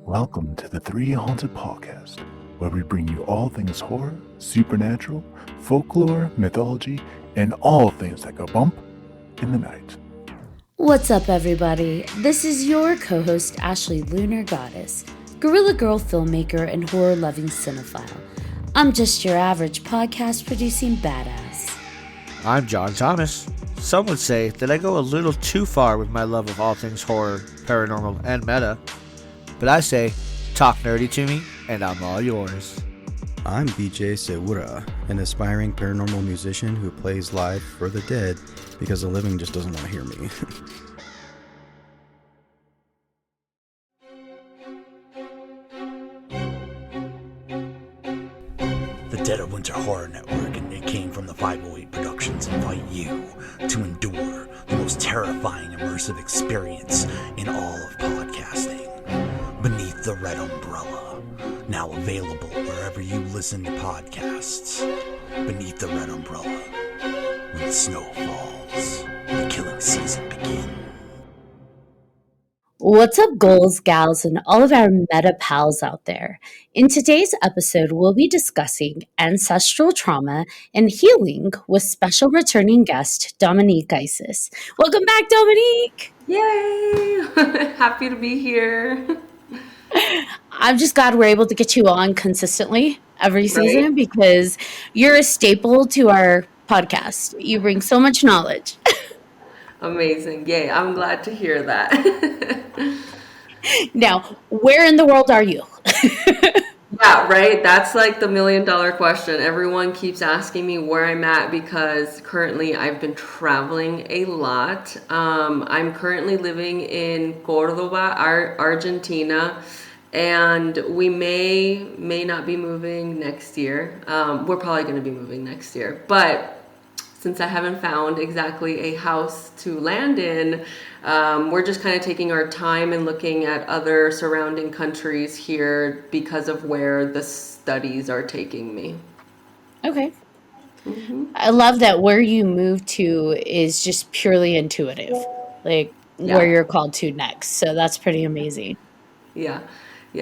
Welcome to the 3Haunted podcast, where we bring you all things horror, supernatural, folklore, mythology, and all things that go bump in the night. What's up, everybody? This is your co-host, Ashley Lunar Goddess, Gorilla Girl filmmaker and horror-loving cinephile. I'm just your average podcast-producing badass. I'm John Thomas. Some would say that I go a little too far with my love of all things horror, paranormal, and meta. But I say, talk nerdy to me, and I'm all yours. I'm BJ Sewura, an aspiring paranormal musician who plays live for the dead because the living just doesn't want to hear me. The Dead of Winter Horror Network and It Came from the 508 Productions invite you to endure the most terrifying immersive experience in all of podcasting. Beneath the Red Umbrella, now available wherever you listen to podcasts. Beneath the Red Umbrella, when the snow falls, the killing season begins. What's up, ghouls, gals, and all of our meta pals out there? In today's episode, we'll be discussing ancestral trauma and healing with special returning guest, Dominique Isis. Welcome back, Dominique! Yay! Happy to be here. I'm just glad we're able to get you on consistently every season because you're a staple to our podcast. You bring so much knowledge. Amazing. Yay. I'm glad to hear that. Now, where in the world are you? Yeah, right. That's like the $1 million question. Everyone keeps asking me where I'm at because currently I've been traveling a lot. I'm currently living in Cordoba, Argentina, and we may not be moving next year. We're probably going to be moving next year, but since I haven't found exactly a house to land in, we're just kind of taking our time and looking at other surrounding countries here because of where the studies are taking me. Okay. Mm-hmm. I love that where you move to is just purely intuitive, like where you're called to next. So that's pretty amazing. Yeah,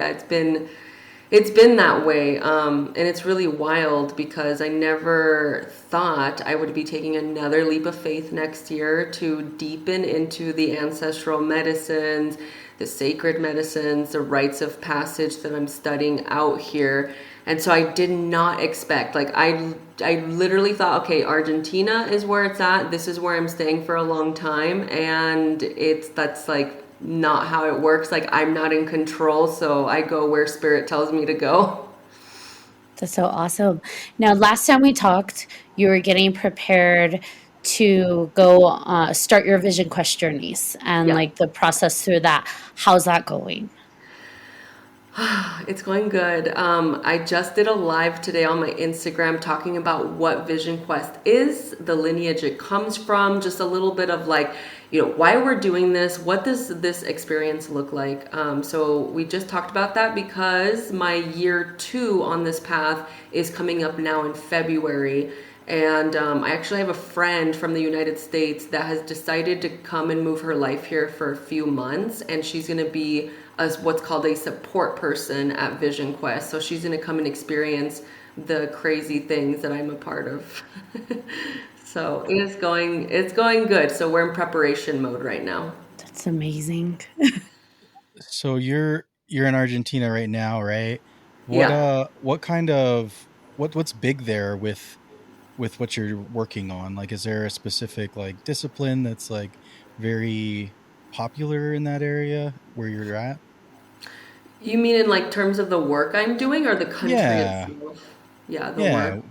it's been that way, and it's really wild because I never thought I would be taking another leap of faith next year to deepen into the ancestral medicines, the sacred medicines, the rites of passage that I'm studying out here. And so I did not expect, like I literally thought, okay, Argentina is where it's at. This is where I'm staying for a long time, and that's like not how it works. Like I'm not in control, so I go where spirit tells me to go. That's so awesome. Now, last time we talked, you were getting prepared to go start your Vision Quest journeys and like the process through that. How's that going? It's going good. I just did a live today on my Instagram talking about what Vision Quest is, the lineage it comes from, just a little bit of like, why we're doing this, what does this experience look like. So we just talked about that because my year 2 on this path is coming up now in February. And I actually have a friend from the United States that has decided to come and move her life here for a few months. And she's going to be what's called a support person at Vision Quest. So she's going to come and experience the crazy things that I'm a part of. So it's going good. So we're in preparation mode right now. That's amazing. So you're in Argentina right now, right? What kind of what's big there with what you're working on? Like, is there a specific like discipline that's like very popular in that area where you're at? You mean in like terms of the work I'm doing or the country itself? Yeah, the work.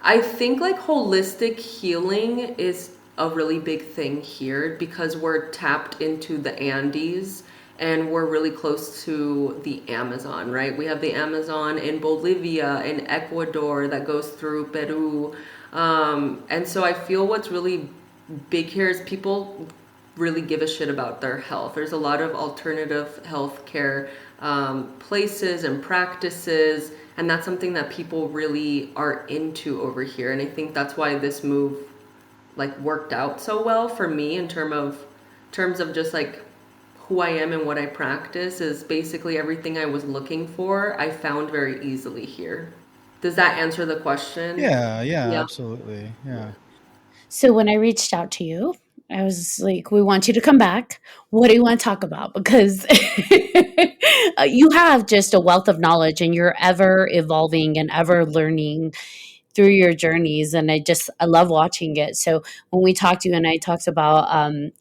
I think like holistic healing is a really big thing here because we're tapped into the Andes and we're really close to the Amazon, right? We have the Amazon in Bolivia and Ecuador that goes through Peru. And so I feel what's really big here is people really give a shit about their health. There's a lot of alternative healthcare places and practices, and that's something that people really are into over here. And I think that's why this move like worked out so well for me in terms of just like who I am and what I practice is basically everything I was looking for, I found very easily here. Does that answer the question? Yeah, yeah, Yeah. absolutely. Yeah. So when I reached out to you, I was like, we want you to come back. What do you want to talk about? Because you have just a wealth of knowledge and you're ever evolving and ever learning through your journeys. And I love watching it. So when we talked to you and I talked about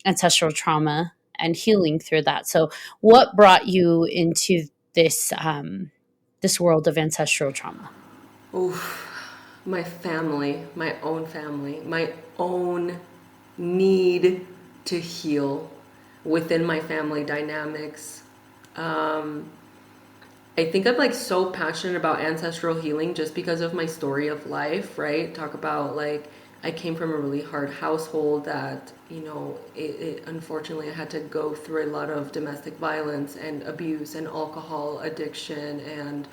ancestral trauma and healing through that. So what brought you into this world of ancestral trauma? Oof. My family, my own need to heal within my family dynamics. Um, I think I'm like so passionate about ancestral healing just because of my story of life, right? Talk about like I came from a really hard household that, unfortunately I had to go through a lot of domestic violence and abuse and alcohol addiction and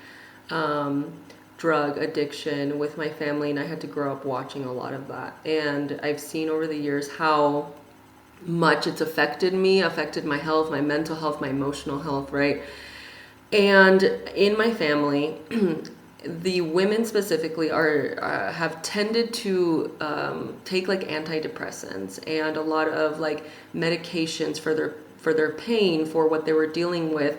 um, drug addiction with my family, and I had to grow up watching a lot of that. And I've seen over the years how much it's affected me, affected my health, my mental health, my emotional health, right? And in my family, the women specifically are have tended to take like antidepressants and a lot of like medications for their pain for what they were dealing with.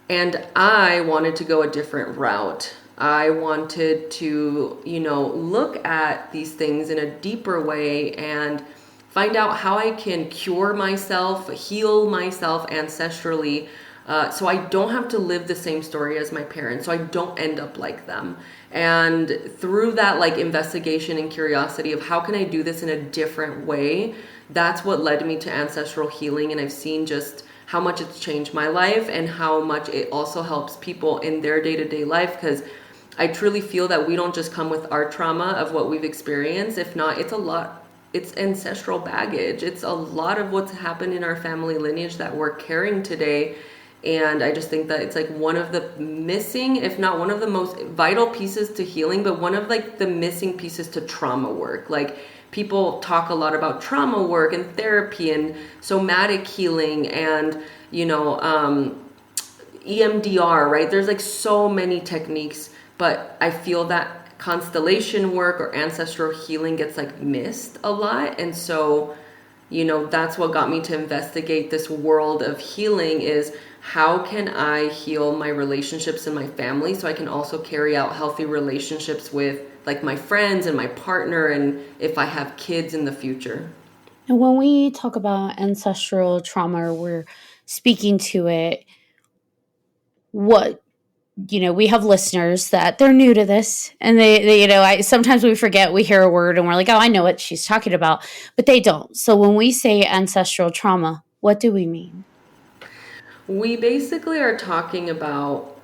And I wanted to go a different route. I wanted to, look at these things in a deeper way and find out how I can cure myself, heal myself ancestrally, so I don't have to live the same story as my parents, so I don't end up like them. And through that like investigation and curiosity of how can I do this in a different way, that's what led me to ancestral healing. And I've seen just how much it's changed my life and how much it also helps people in their day-to-day life, because I truly feel that we don't just come with our trauma of what we've experienced. If not, it's a lot. It's ancestral baggage. It's a lot of what's happened in our family lineage that we're carrying today. And I just think that it's like one of the missing, if not one of the most vital pieces to healing, but one of like the missing pieces to trauma work. Like people talk a lot about trauma work and therapy and somatic healing and, EMDR, right? There's like so many techniques, but I feel that constellation work or ancestral healing gets like missed a lot. And so, that's what got me to investigate this world of healing is how can I heal my relationships in my family so I can also carry out healthy relationships with like my friends and my partner and if I have kids in the future. And when we talk about ancestral trauma, we're speaking to it. What we have listeners that they're new to this, and I sometimes we forget. We hear a word and we're like, "Oh, I know what she's talking about," but they don't. So when we say ancestral trauma, what do we mean? We basically are talking about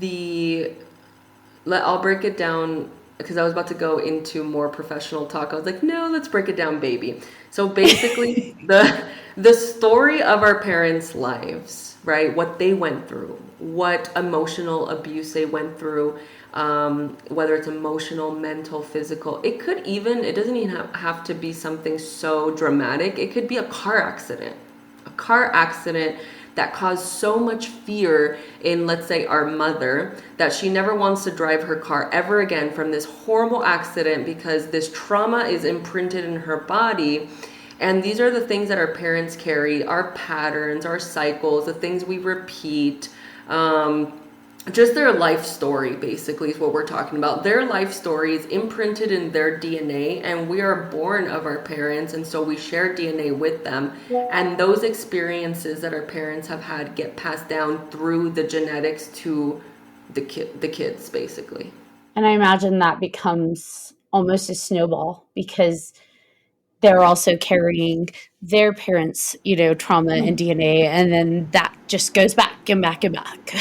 the I'll break it down because I was about to go into more professional talk. I was like, no, let's break it down, baby. So basically, the story of our parents' lives, right? What they went through, what emotional abuse they went through, whether it's emotional, mental, physical. It doesn't even have to be something so dramatic. It could be a car accident that caused so much fear in, let's say, our mother, that she never wants to drive her car ever again from this horrible accident because this trauma is imprinted in her body. And these are the things that our parents carry, our patterns, our cycles, the things we repeat. Just their life story basically is what we're talking about. Their life story is imprinted in their DNA, and we are born of our parents, and so we share DNA with them. And those experiences that our parents have had get passed down through the genetics to the kids basically. And I imagine that becomes almost a snowball because they're also carrying their parents, trauma and DNA, and then that just goes back and back and back.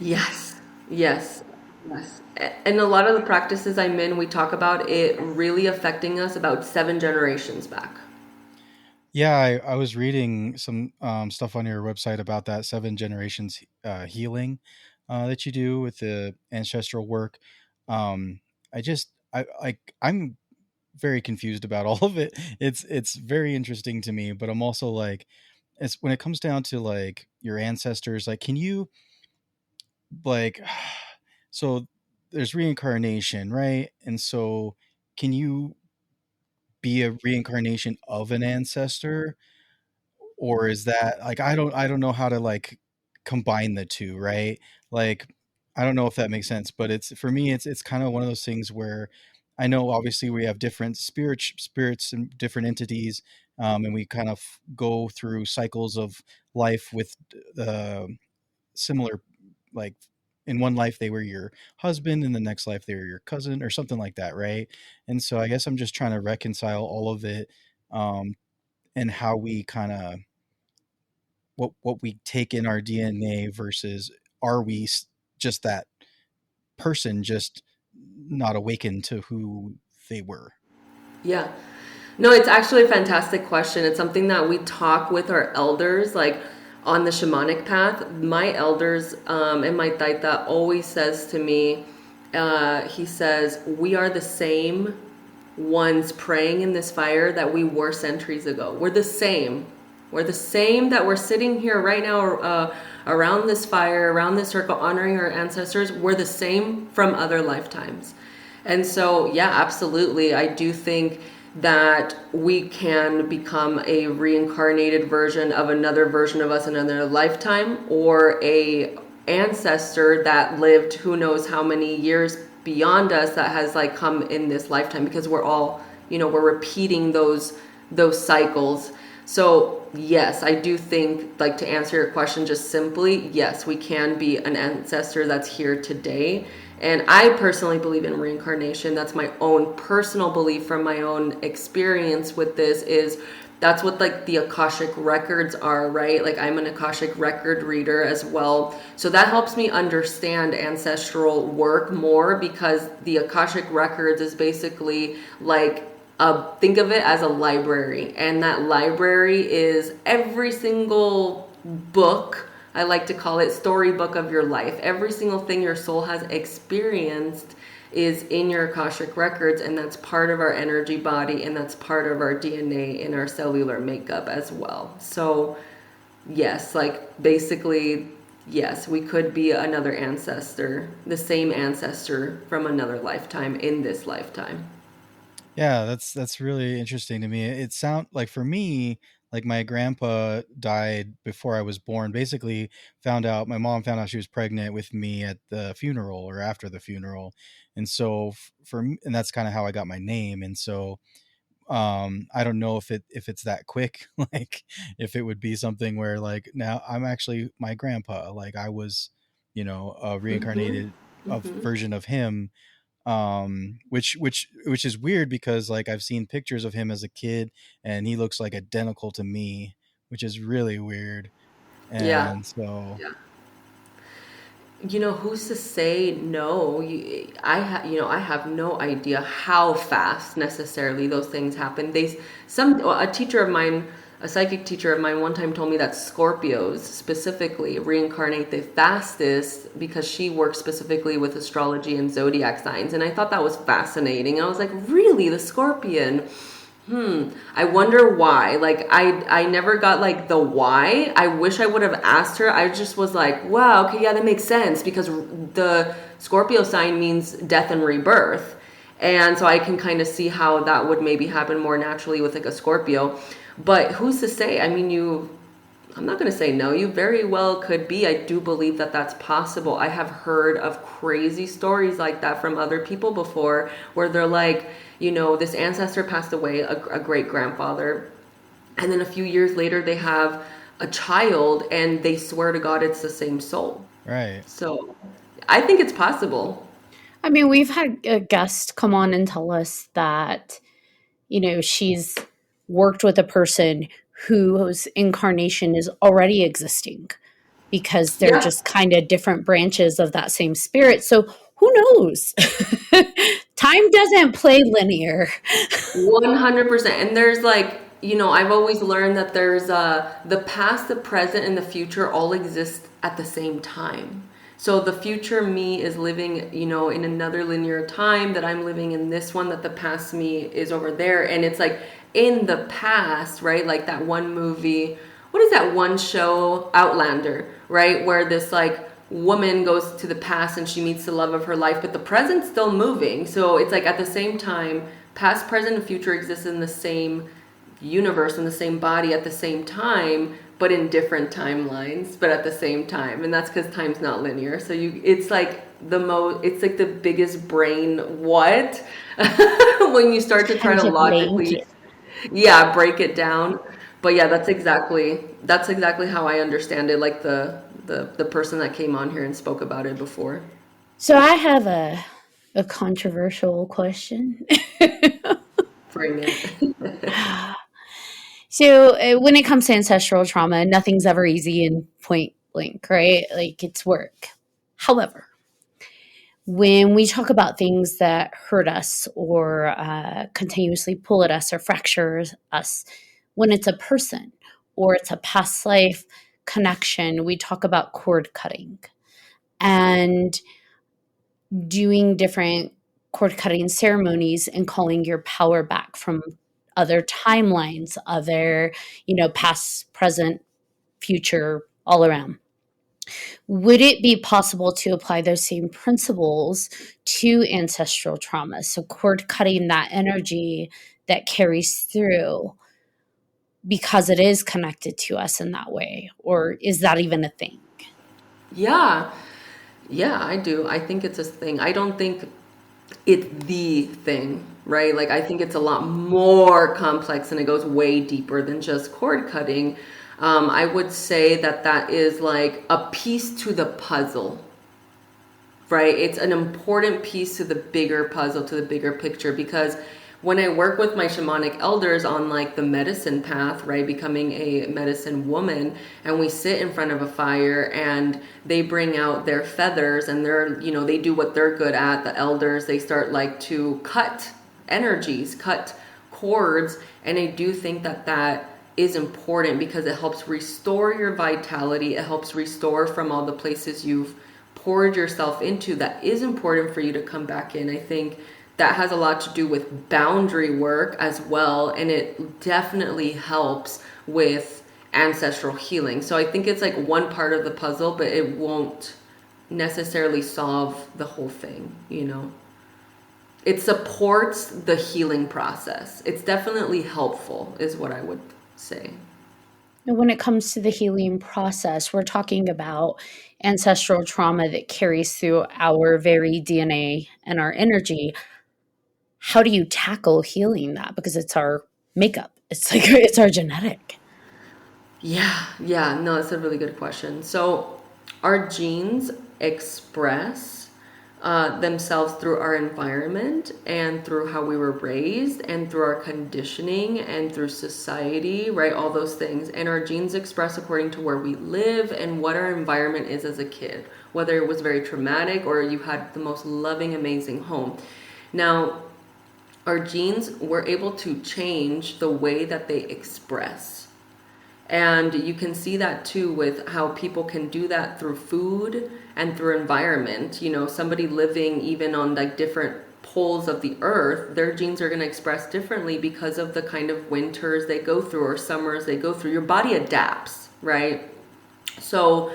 Yes, yes, yes. And a lot of the practices I'm in, we talk about it really affecting us about 7 generations back. Yeah, I was reading some stuff on your website about that 7 generations healing that you do with the ancestral work. Um, I'm very confused about all of it. It's very interesting to me, but I'm also like, it's when it comes down to like your ancestors, like can you like so there's reincarnation, right? And so can you be a reincarnation of an ancestor, or is that like I don't know how to like combine the two, right? Like I don't know if that makes sense, but it's for me it's kind of one of those things where I know obviously we have different spirits and different entities, and we kind of go through cycles of life with uh, similar, like in one life they were your husband, in the next life they were your cousin or something like that, right? And so I guess I'm just trying to reconcile all of it, um, and how we kind of what we take in our DNA versus are we just that person just not awakened to who they were. Yeah. No, it's actually a fantastic question. It's something that we talk with our elders, like on the shamanic path. My elders, and my taita always says to me, he says, we are the same ones praying in this fire that we were centuries ago. We're the same. We're the same that we're sitting here right now around this fire, around this circle, honoring our ancestors. We're the same from other lifetimes. And so, yeah, absolutely. I do think that we can become a reincarnated version of another version of us in another lifetime, or a ancestor that lived who knows how many years beyond us that has like come in this lifetime, because we're all, we're repeating those cycles. So yes, I do think, like, to answer your question just simply, yes, we can be an ancestor that's here today. And I personally believe in reincarnation. That's my own personal belief from my own experience with this. Is that's what like the Akashic records are, right? Like I'm an Akashic record reader as well. So that helps me understand ancestral work more, because the Akashic records is basically like think of it as a library, and that library is every single book. I like to call it storybook of your life. Every single thing your soul has experienced is in your Akashic records, and that's part of our energy body, and that's part of our DNA and our cellular makeup as well. So yes, like basically, yes, we could be another ancestor, the same ancestor from another lifetime in this lifetime. Yeah, that's really interesting to me. It sound like for me, like my grandpa died before I was born. Basically, my mom found out she was pregnant with me at the funeral or after the funeral, and so and that's kind of how I got my name. And so, I don't know if it's that quick, like if it would be something where like now I'm actually my grandpa, like I was, a Mm-hmm. reincarnated Mm-hmm. version of him, which is weird because like I've seen pictures of him as a kid and he looks like identical to me, which is really weird. Yeah. And so Who's to say no? I have no idea how fast necessarily those things happen. A teacher of mine, a psychic teacher of mine, one time told me that Scorpios specifically reincarnate the fastest, because she works specifically with astrology and zodiac signs, and I thought that was fascinating. And I was like, really, the Scorpion? I wonder why. Like I never got like the why. I wish I would have asked her. I just was like, wow, okay, yeah, that makes sense, because the Scorpio sign means death and rebirth. And so I can kind of see how that would maybe happen more naturally with like a Scorpio. But who's to say? I mean, I'm not going to say no. You very well could be. I do believe that that's possible. I have heard of crazy stories like that from other people before, where they're like, this ancestor passed away, a great grandfather, and then a few years later they have a child, and they swear to God it's the same soul. right. So I think it's possible. I mean, we've had a guest come on and tell us that, she's worked with a person whose incarnation is already existing because they're Yeah. just kind of different branches of that same spirit. So who knows? Time doesn't play linear. 100%. And there's like, I've always learned that there's the past, the present, and the future all exist at the same time. So the future me is living, in another linear time that I'm living in this one, that the past me is over there. And it's like in the past, right? Like that one movie what is that one show, Outlander, right? Where this like woman goes to the past and she meets the love of her life, but the present's still moving. So it's like at the same time, past, present, and future exist in the same universe, in the same body at the same time, but in different timelines, but at the same time. And that's because time's not linear. So it's like it's like the biggest brain what when you start to try to logically, yeah, break it down. But yeah, that's exactly how I understand it. Like the person that came on here and spoke about it before. So I have a controversial question. Bring it. So when it comes to ancestral trauma, nothing's ever easy and point blank, right? Like it's work. However, when we talk about things that hurt us or continuously pull at us or fracture us, when it's a person or it's a past life connection, we talk about cord cutting and doing different cord cutting ceremonies and calling your power back from other timelines, other, past, present, future, all around. Would it be possible to apply those same principles to ancestral trauma? So, cord cutting that energy that carries through because it is connected to us in that way? Or is that even a thing? Yeah. Yeah, I do. I think it's a thing. I don't think it's the thing, right? Like, I think it's a lot more complex and it goes way deeper than just cord cutting. I would say that is like a piece to the puzzle, right? It's an important piece to the bigger puzzle, to the bigger picture, because when I work with my shamanic elders on like the medicine path, right, becoming a medicine woman, and we sit in front of a fire and they bring out their feathers and they do what they're good at, the elders, they start like to cut energies, cut cords. And I do think that is important because it helps restore your vitality. It helps restore from all the places you've poured yourself into. That is important for you to come back in. I think that has a lot to do with boundary work as well, and it definitely helps with ancestral healing. So I think it's like one part of the puzzle, but it won't necessarily solve the whole thing, It supports the healing process. It's definitely helpful, is what I would say. And when it comes to the healing process, we're talking about ancestral trauma that carries through our very DNA and our energy. How do you tackle healing that? Because it's our makeup. It's like it's our genetic. Yeah, no, that's a really good question. So our genes express themselves through our environment and through how we were raised and through our conditioning and through society, right? All those things. And our genes express according to where we live and what our environment is as a kid, whether it was very traumatic or you had the most loving, amazing home. Now, our genes were able to change the way that they express. And you can see that too with how people can do that through food and through environment. Somebody living even on like different poles of the earth, their genes are going to express differently because of the kind of winters they go through or summers they go through. Your body adapts, right? So,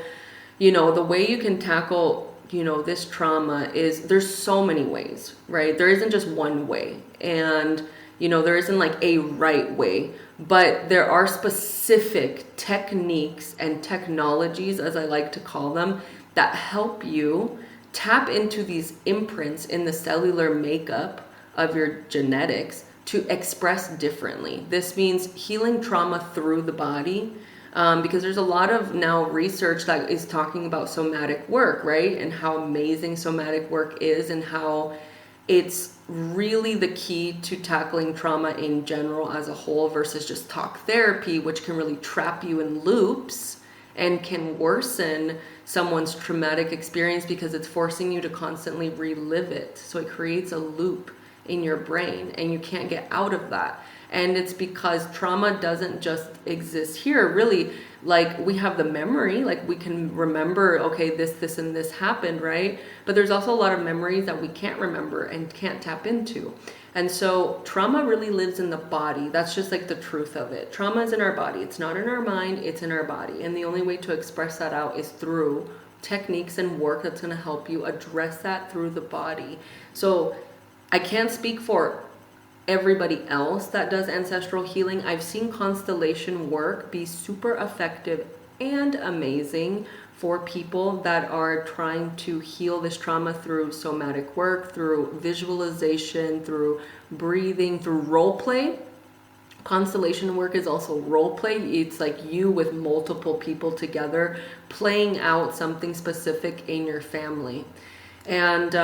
the way you can tackle this trauma is there's so many ways, right? There isn't just one way. And, there isn't like a right way, but there are specific techniques and technologies, as I like to call them, that help you tap into these imprints in the cellular makeup of your genetics to express differently. This means healing trauma through the body. Because there's a lot of now research that is talking about somatic work, right? And how amazing somatic work is and how it's really the key to tackling trauma in general as a whole versus just talk therapy, which can really trap you in loops and can worsen someone's traumatic experience because it's forcing you to constantly relive it. So it creates a loop in your brain and you can't get out of that. And it's because trauma doesn't just exist here. Really, like we have the memory, like we can remember, okay, this, and this happened, right? But there's also a lot of memories that we can't remember and can't tap into. And so trauma really lives in the body. That's just like the truth of it. Trauma is in our body. It's not in our mind, it's in our body. And the only way to express that out is through techniques and work that's going to help you address that through the body. So I can't speak for everybody else that does ancestral healing. I've seen constellation work be super effective and amazing for people that are trying to heal this trauma through somatic work, through visualization, through breathing, through role play. Constellation work is also role play. It's like you with multiple people together playing out something specific in your family. And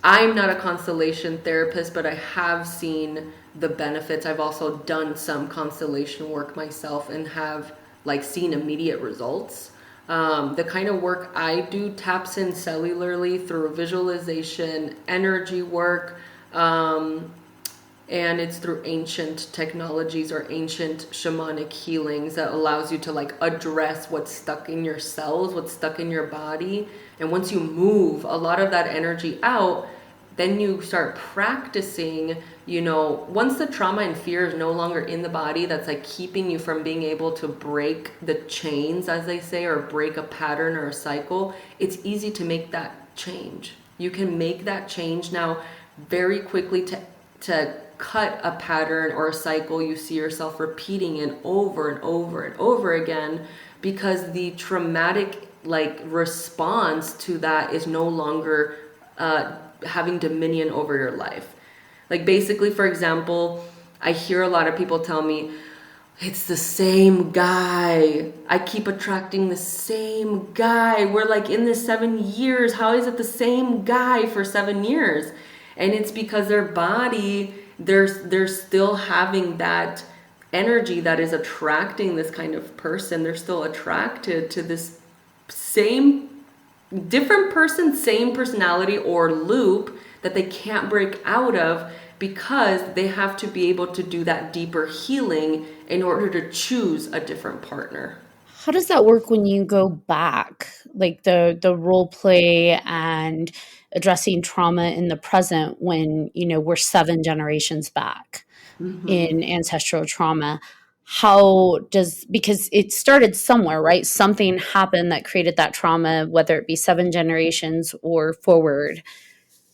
I'm not a constellation therapist, but I have seen the benefits. I've also done some constellation work myself and have like seen immediate results. The kind of work I do taps in cellularly through visualization, energy work, and it's through ancient technologies or ancient shamanic healings that allows you to like address what's stuck in your cells, what's stuck in your body. And once you move a lot of that energy out, then you start practicing, you know, once the trauma and fear is no longer in the body, that's like keeping you from being able to break the chains, as they say, or break a pattern or a cycle, it's easy to make that change. You can make that change now very quickly to cut a pattern or a cycle you see yourself repeating in over and over and over again, because the traumatic like response to that is no longer having dominion over your life. Like basically, for example, I hear a lot of people tell me, it's the same guy. I keep attracting the same guy. We're like in this 7 years. How is it the same guy for 7 years? And it's because their body, they're still having that energy that is attracting this kind of person. They're still attracted to this same different person, same personality or loop that they can't break out of, because they have to be able to do that deeper healing in order to choose a different partner. How does that work when you go back, like the role play and addressing trauma in the present when, you know, we're 7 generations back in ancestral trauma? How does, because it started somewhere, right? Something happened that created that trauma, whether it be 7 generations or forward.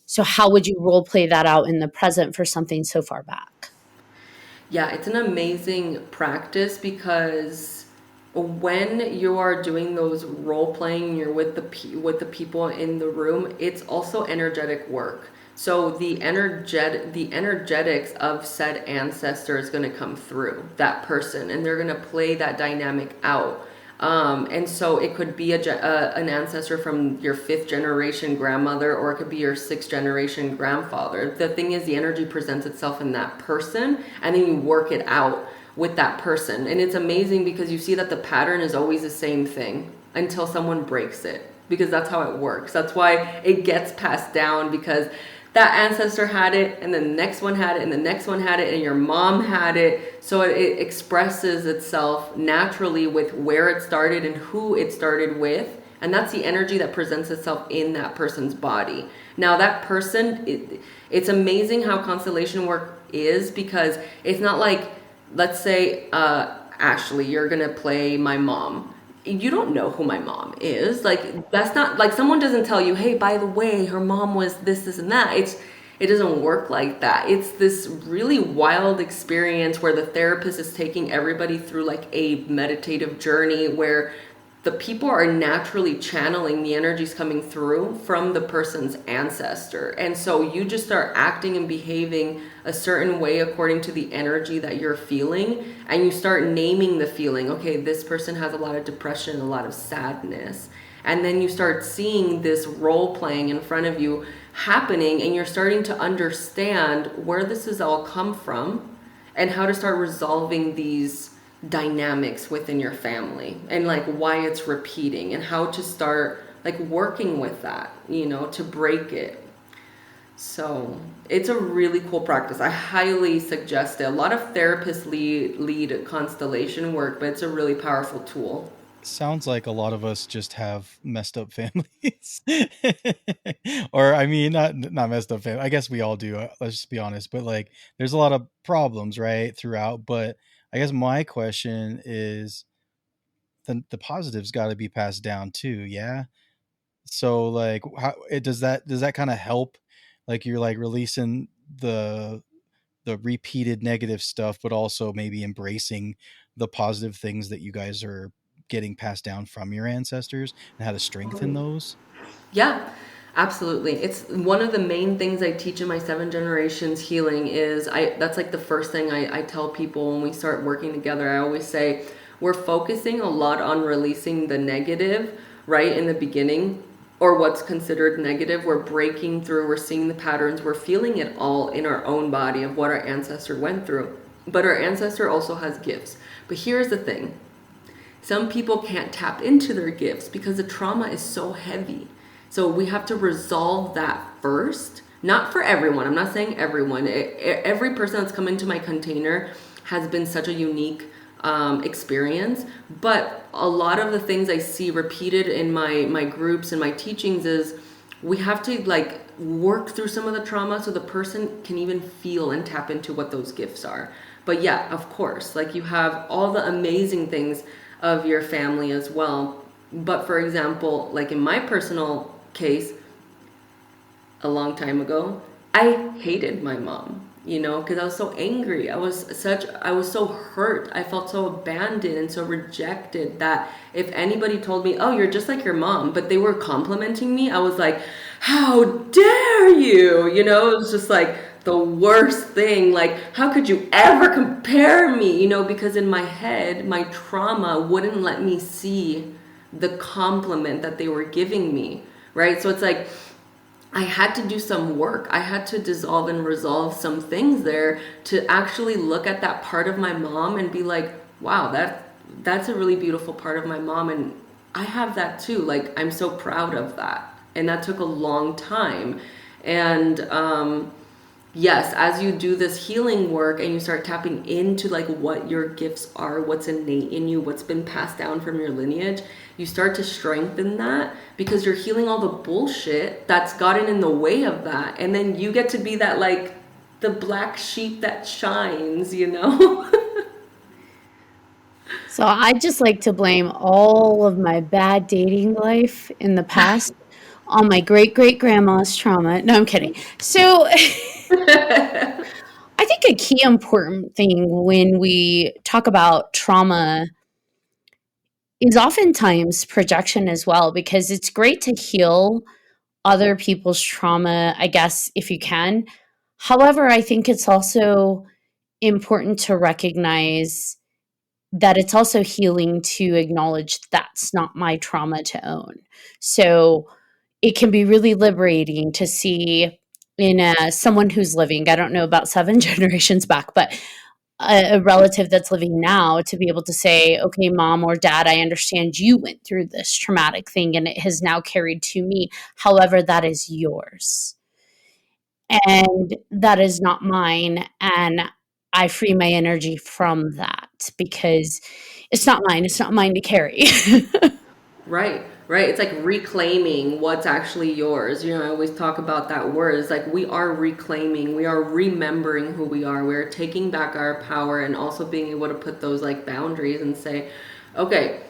So how would you role play that out in the present for something so far back? Yeah, it's an amazing practice, because when you are doing those role playing, you're with the people in the room, it's also energetic work. So the energetics of said ancestor is going to come through that person, and they're going to play that dynamic out. And so it could be an ancestor from your 5th generation grandmother, or it could be your 6th generation grandfather. The thing is, the energy presents itself in that person, and then you work it out with that person. And it's amazing because you see that the pattern is always the same thing until someone breaks it, because that's how it works. That's why it gets passed down, because that ancestor had it, and the next one had it, and the next one had it, and your mom had it. So it expresses itself naturally with where it started and who it started with. And that's the energy that presents itself in that person's body. Now that person, it's amazing how constellation work is, because it's not like, let's say, Ashley, you're going to play my mom. You don't know who my mom is. Like, that's not like someone doesn't tell you, hey, by the way, her mom was this and that. It doesn't work like that. It's this really wild experience where the therapist is taking everybody through like a meditative journey, where the people are naturally channeling the energies coming through from the person's ancestor. And so you just start acting and behaving a certain way according to the energy that you're feeling. And you start naming the feeling. Okay, this person has a lot of depression, a lot of sadness. And then you start seeing this role playing in front of you happening, and you're starting to understand where this has all come from and how to start resolving these dynamics within your family, and like why it's repeating, and how to start like working with that, you know, to break it. So it's a really cool practice. I highly suggest it. A lot of therapists lead constellation work, but it's a really powerful tool. sounds like a lot of us just have messed up families. Or I mean, not messed up family. I guess we all do. Let's just be honest. But like, there's a lot of problems, right, throughout. But I guess my question is, the positives got to be passed down too. Yeah. So like, how it does that kind of help? Like you're like releasing the repeated negative stuff, but also maybe embracing the positive things that you guys are getting passed down from your ancestors and how to strengthen those. Yeah, absolutely. It's one of the main things I teach in my 7 generations healing is that's like the first thing I tell people when we start working together. I always say we're focusing a lot on releasing the negative right in the beginning, or what's considered negative. We're breaking through, we're seeing the patterns, we're feeling it all in our own body of what our ancestor went through. But our ancestor also has gifts. But here's the thing. Some people can't tap into their gifts because the trauma is so heavy. So we have to resolve that first. Not for everyone. I'm not saying everyone. Every person that's come into my container has been such a unique experience. But a lot of the things I see repeated in my groups and my teachings is we have to like work through some of the trauma so the person can even feel and tap into what those gifts are. But yeah, of course, like you have all the amazing things of your family as well. But for example, like in my personal case, a long time ago, I hated my mom, because I was so angry. I was so hurt. I felt so abandoned and so rejected that if anybody told me, "Oh, you're just like your mom," but they were complimenting me, I was like, "How dare you?" It was just like the worst thing. Like, how could you ever compare me? Because in my head, my trauma wouldn't let me see the compliment that they were giving me, right? So it's like I had to do some work. I had to dissolve and resolve some things there to actually look at that part of my mom and be like, wow, that's a really beautiful part of my mom, and I have that too. Like, I'm so proud of that. And that took a long time. And yes, as you do this healing work and you start tapping into like what your gifts are, what's innate in you, what's been passed down from your lineage, you start to strengthen that because you're healing all the bullshit that's gotten in the way of that. And then you get to be that like the black sheep that shines. So I just like to blame all of my bad dating life in the past on my great great grandma's trauma. No, I'm kidding. So I think a key important thing when we talk about trauma is oftentimes projection as well, because it's great to heal other people's trauma, I guess, if you can. However, I think it's also important to recognize that it's also healing to acknowledge that's not my trauma to own. So it can be really liberating to see in someone who's living, I don't know about 7 generations back, but a relative that's living now, to be able to say, okay, mom or dad, I understand you went through this traumatic thing and it has now carried to me. However, that is yours and that is not mine. And I free my energy from that because it's not mine. It's not mine to carry. Right, right. It's like reclaiming what's actually yours. I always talk about that word. It's like we are reclaiming, we are remembering who we are. We're taking back our power and also being able to put those like boundaries and say, okay,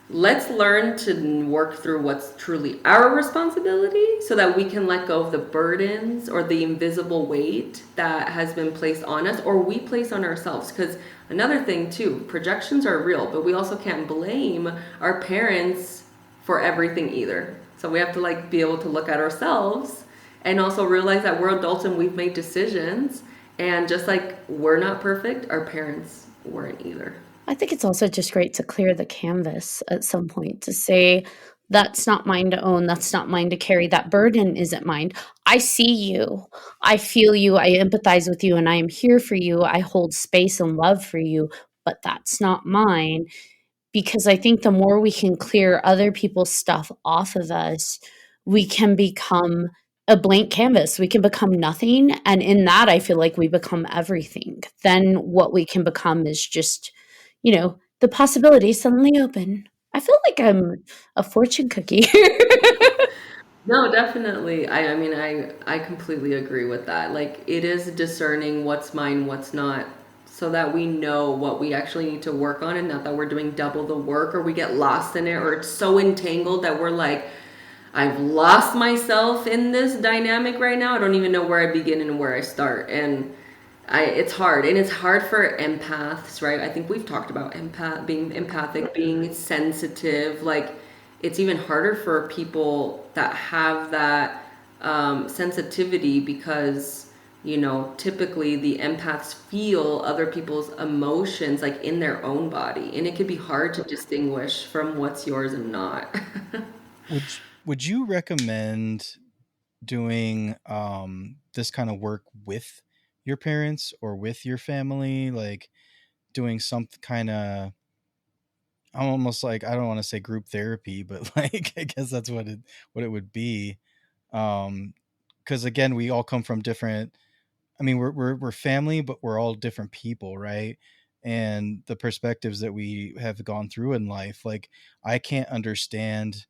let's learn to work through what's truly our responsibility so that we can let go of the burdens or the invisible weight that has been placed on us or we place on ourselves. Because another thing too, projections are real, but we also can't blame our parents for everything either. So we have to like be able to look at ourselves and also realize that we're adults and we've made decisions. And just like we're not perfect, our parents weren't either. I think it's also just great to clear the canvas at some point to say, that's not mine to own. That's not mine to carry. That burden isn't mine. I see you. I feel you. I empathize with you and I am here for you. I hold space and love for you, but that's not mine. Because I think the more we can clear other people's stuff off of us, we can become a blank canvas. We can become nothing. And in that, I feel like we become everything. Then what we can become is just, the possibilities suddenly open. I feel like I'm a fortune cookie. No, definitely. I mean, I completely agree with that. Like, it is discerning what's mine, what's not, so that we know what we actually need to work on, and not that we're doing double the work or we get lost in it, or it's so entangled that we're like, I've lost myself in this dynamic right now. I don't even know where I begin and where I start. And it's hard, and it's hard for empaths, right? I think we've talked about being empathic, being sensitive. Like, it's even harder for people that have that sensitivity, because typically the empaths feel other people's emotions like in their own body, and it can be hard to distinguish from what's yours and not. Would you recommend doing this kind of work with your parents or with your family, like doing some kind of, I'm almost like, I don't want to say group therapy, but like I guess that's what it would be. Because again, we all come from different, I mean, we're family, but we're all different people, right? And the perspectives that we have gone through in life, like I can't understand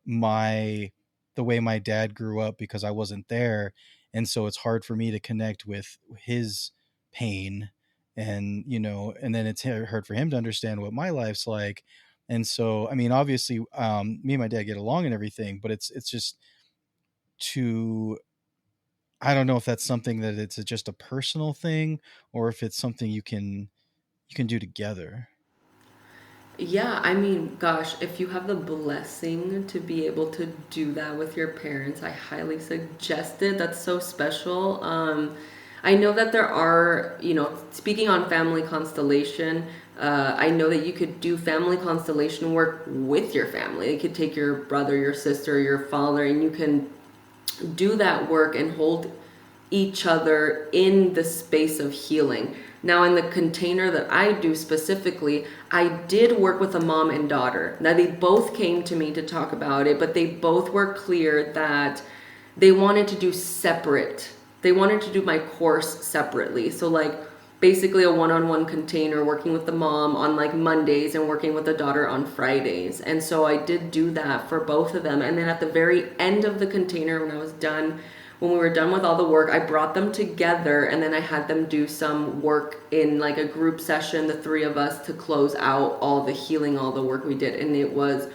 my the way my dad grew up because I wasn't there, and so it's hard for me to connect with his pain, and and then it's hard for him to understand what my life's like. And so, I mean, obviously, me and my dad get along and everything, but it's just too, I don't know if that's something that it's just a personal thing, or if it's something you can do together. Yeah, I mean, gosh, if you have the blessing to be able to do that with your parents, I highly suggest it. That's so special. I know that there are, speaking on family constellation, I know that you could do family constellation work with your family. You could take your brother, your sister, your father, and you can do that work and hold each other in the space of healing. Now, in the container that I do specifically, I did work with a mom and daughter. Now, they both came to me to talk about it, but they both were clear that they wanted to do separate. They wanted to do my course separately. So, like, basically a one-on-one container, working with the mom on like Mondays and working with the daughter on Fridays. And so I did do that for both of them. And then at the very end of the container, when we were done with all the work, I brought them together, and then I had them do some work in like a group session, the three of us, to close out all the healing, all the work we did. And it was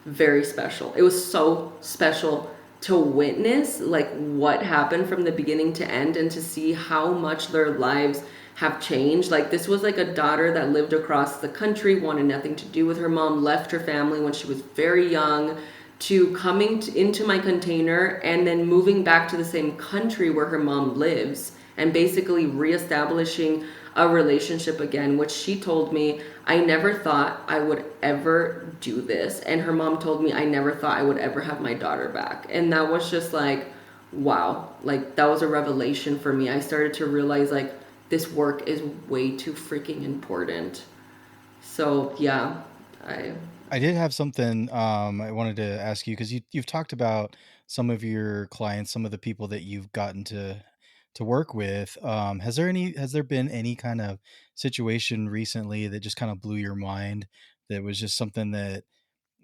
very special. It was so special to witness like what happened from the beginning to end, and to see how much their lives have changed. Like, this was like a daughter that lived across the country, wanted nothing to do with her mom, left her family when she was very young, to coming into my container and then moving back to the same country where her mom lives, and basically reestablishing a relationship again, which she told me, I never thought I would ever do this. And her mom told me, I never thought I would ever have my daughter back. And that was just like, wow, like that was a revelation for me. I started to realize like this work is way too freaking important. So yeah, I did have something I wanted to ask you, because you've talked about some of your clients, some of the people that you've gotten to work with. Has there been any kind of situation recently that just kind of blew your mind, that was just something that,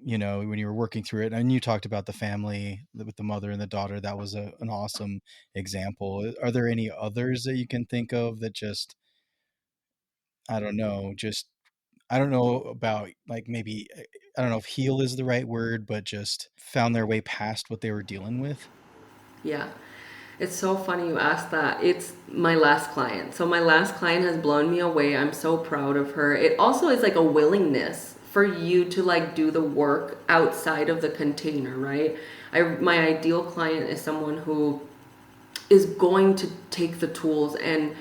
when you were working through it, and you talked about the family with the mother and the daughter, that was an awesome example. Are there any others that you can think of that just, I don't know, just, I don't know about, like, maybe, I don't know if heal is the right word, but just found their way past what they were dealing with? yeah. It's so funny you asked that. It's my last client. So my last client has blown me away. I'm so proud of her. It also is like a willingness for you to like do the work outside of the container, right? My ideal client is someone who is going to take the tools and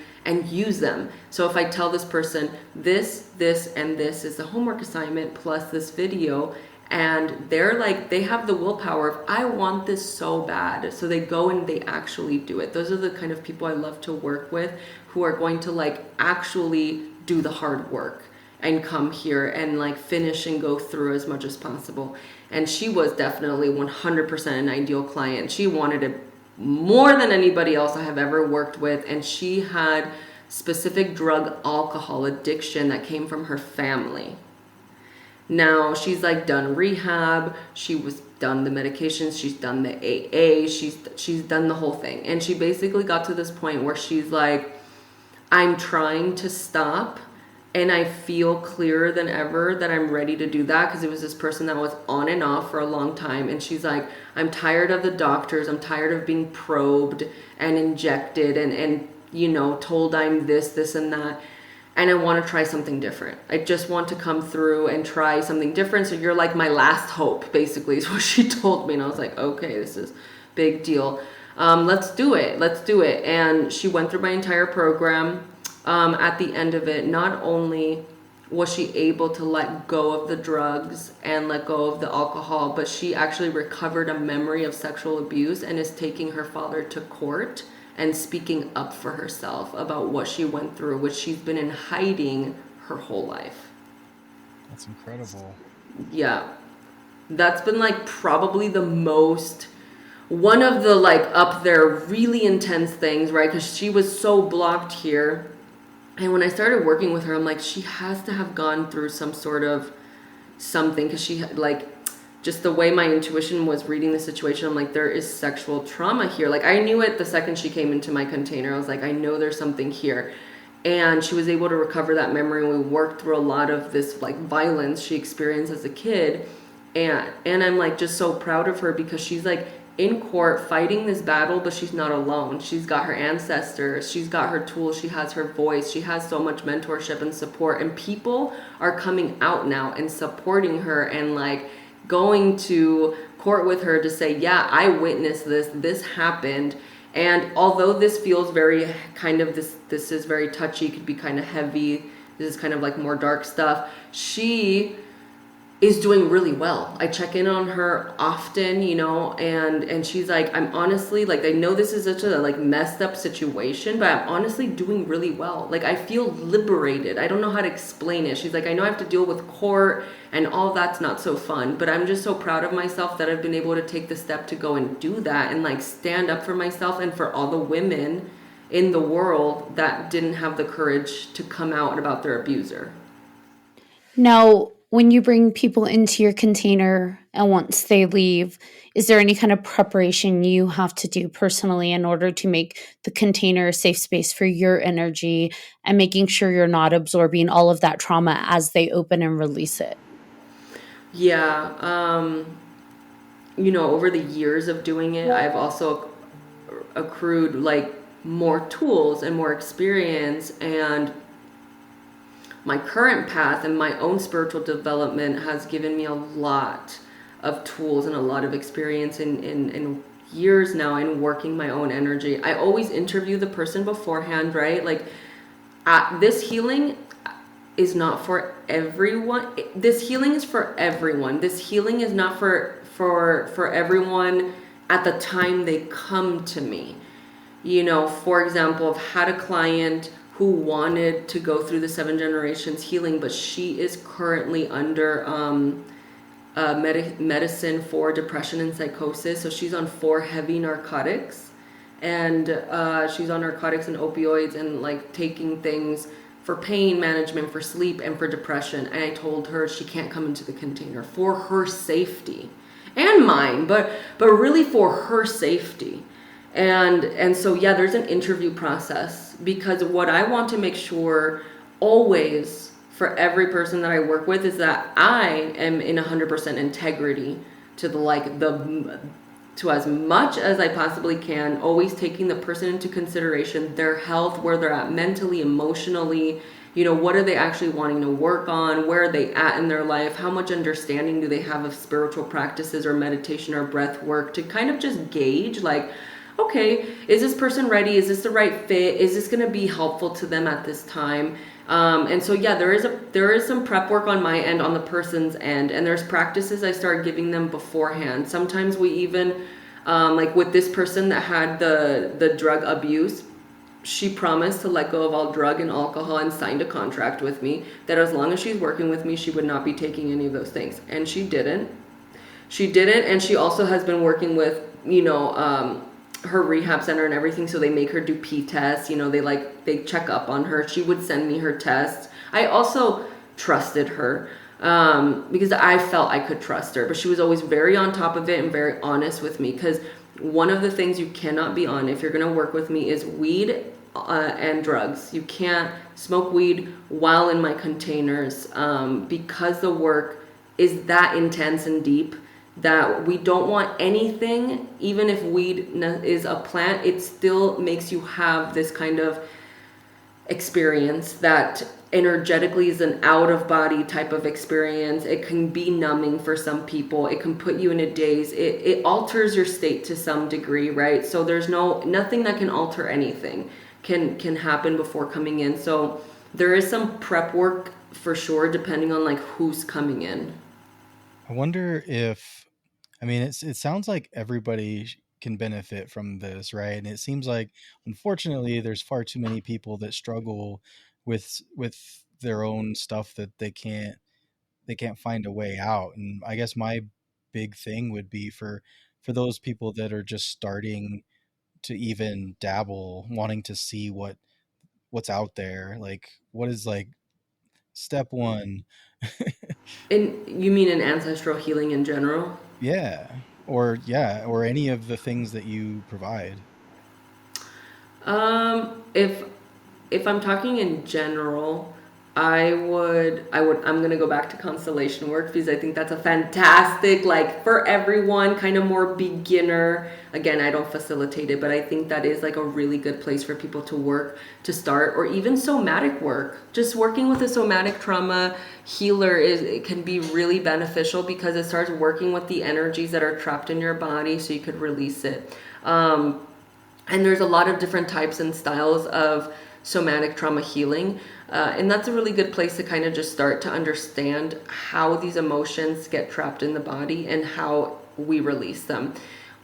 use them. So if I tell this person this and this is the homework assignment plus this video, and they're like, they have the willpower of, I want this so bad, so they go and they actually do it. Those are the kind of people I love to work with, who are going to like actually do the hard work and come here and like finish and go through as much as possible. And she was definitely 100% an ideal client. She wanted it more than anybody else I have ever worked with, and she had specific drug alcohol addiction that came from her family. Now she's like done rehab. She was done the medications. She's done the AA. She's done the whole thing. And she basically got to this point where she's like, I'm trying to stop, and I feel clearer than ever that I'm ready to do that, because it was this person that was on and off for a long time. And she's like, I'm tired of the doctors. I'm tired of being probed and injected and told I'm this and that. And I want to try something different. I just want to come through and try something different. So you're like my last hope, basically, is what she told me. And I was like, okay, this is big deal. Let's do it. And she went through my entire program. At the end of it, not only was she able to let go of the drugs and let go of the alcohol, but she actually recovered a memory of sexual abuse and is taking her father to court and speaking up for herself about what she went through, which she's been in hiding her whole life. That's incredible. Yeah. That's been like probably one of the like up there really intense things, right? Because she was so blocked here. And when I started working with her, I'm like, she has to have gone through some sort of something, because she had like, just the way my intuition was reading the situation, I'm like, there is sexual trauma here. Like, I knew it the second she came into my container. I was like, I know there's something here. And she was able to recover that memory. And we worked through a lot of this like violence she experienced as a kid. And I'm like, just so proud of her, because she's like in court fighting this battle, but she's not alone. She's got her ancestors. She's got her tools. She has her voice. She has so much mentorship and support. And people are coming out now and supporting her and like going to court with her to say, yeah, I witnessed this happened. And although this feels very kind of, this is very touchy, could be kind of heavy, this is kind of like more dark stuff, she is doing really well. I check in on her often, and she's like, I'm honestly, like, I know this is such a like messed up situation, but I'm honestly doing really well. Like, I feel liberated. I don't know how to explain it. She's like, I know I have to deal with court and all that's not so fun, but I'm just so proud of myself that I've been able to take the step to go and do that and like stand up for myself and for all the women in the world that didn't have the courage to come out about their abuser. Now, when you bring people into your container and once they leave, is there any kind of preparation you have to do personally in order to make the container a safe space for your energy and making sure you're not absorbing all of that trauma as they open and release it? Yeah. Over the years of doing it, I've also accrued like more tools and more experience, and my current path and my own spiritual development has given me a lot of tools and a lot of experience in years now in working my own energy. I always interview the person beforehand, right? Like, this healing is not for everyone. This healing is for everyone. This healing is not for everyone at the time they come to me. For example, I've had a client who wanted to go through the 7 generations healing, but she is currently under medicine for depression and psychosis. So she's on 4 heavy narcotics, and she's on narcotics and opioids and like taking things for pain management, for sleep, and for depression. And I told her she can't come into the container for her safety and mine, but really for her safety. And so, yeah, there's an interview process, because what I want to make sure always for every person that I work with is that I am in 100% integrity to as much as I possibly can, always taking the person into consideration, their health, where they're at mentally, emotionally, what are they actually wanting to work on? Where are they at in their life? How much understanding do they have of spiritual practices or meditation or breath work, to kind of just gauge like, okay, is this person ready? Is this the right fit? Is this going to be helpful to them at this time? And so, yeah, there is some prep work on my end, on the person's end, and there's practices I start giving them beforehand. Sometimes we even, like with this person that had the drug abuse, she promised to let go of all drug and alcohol and signed a contract with me that as long as she's working with me, she would not be taking any of those things. And she didn't. And she also has been working with, her rehab center and everything, so they make her do P tests, they check up on her. She would send me her tests. I also trusted her. because I felt I could trust her. But she was always very on top of it and very honest with me, because one of the things you cannot be on if you're going to work with me is weed and drugs. You can't smoke weed while in my containers, because the work is that intense and deep that we don't want anything. Even if weed is a plant, it still makes you have this kind of experience that energetically is an out of body type of experience. It can be numbing for some people. It can put you in a daze. It alters your state to some degree, right? So there's nothing that can alter anything can happen before coming in. So there is some prep work for sure, depending on like who's coming in. I wonder if, I mean, it sounds like everybody can benefit from this, right? And it seems like, unfortunately, there's far too many people that struggle with their own stuff that they can't find a way out. And I guess my big thing would be for those people that are just starting to even dabble, wanting to see what's out there. Like, what is like step one? And you mean in ancestral healing in general? Or any of the things that you provide. If I'm talking in general, I'm gonna go back to constellation work, because I think that's a fantastic, like, for everyone, kind of more beginner. Again, I don't facilitate it, but I think that is like a really good place for people to work to start, or even somatic work. Just working with a somatic trauma healer it can be really beneficial, because it starts working with the energies that are trapped in your body so you could release it. And there's a lot of different types and styles of somatic trauma healing. And that's a really good place to kind of just start to understand how these emotions get trapped in the body and how we release them.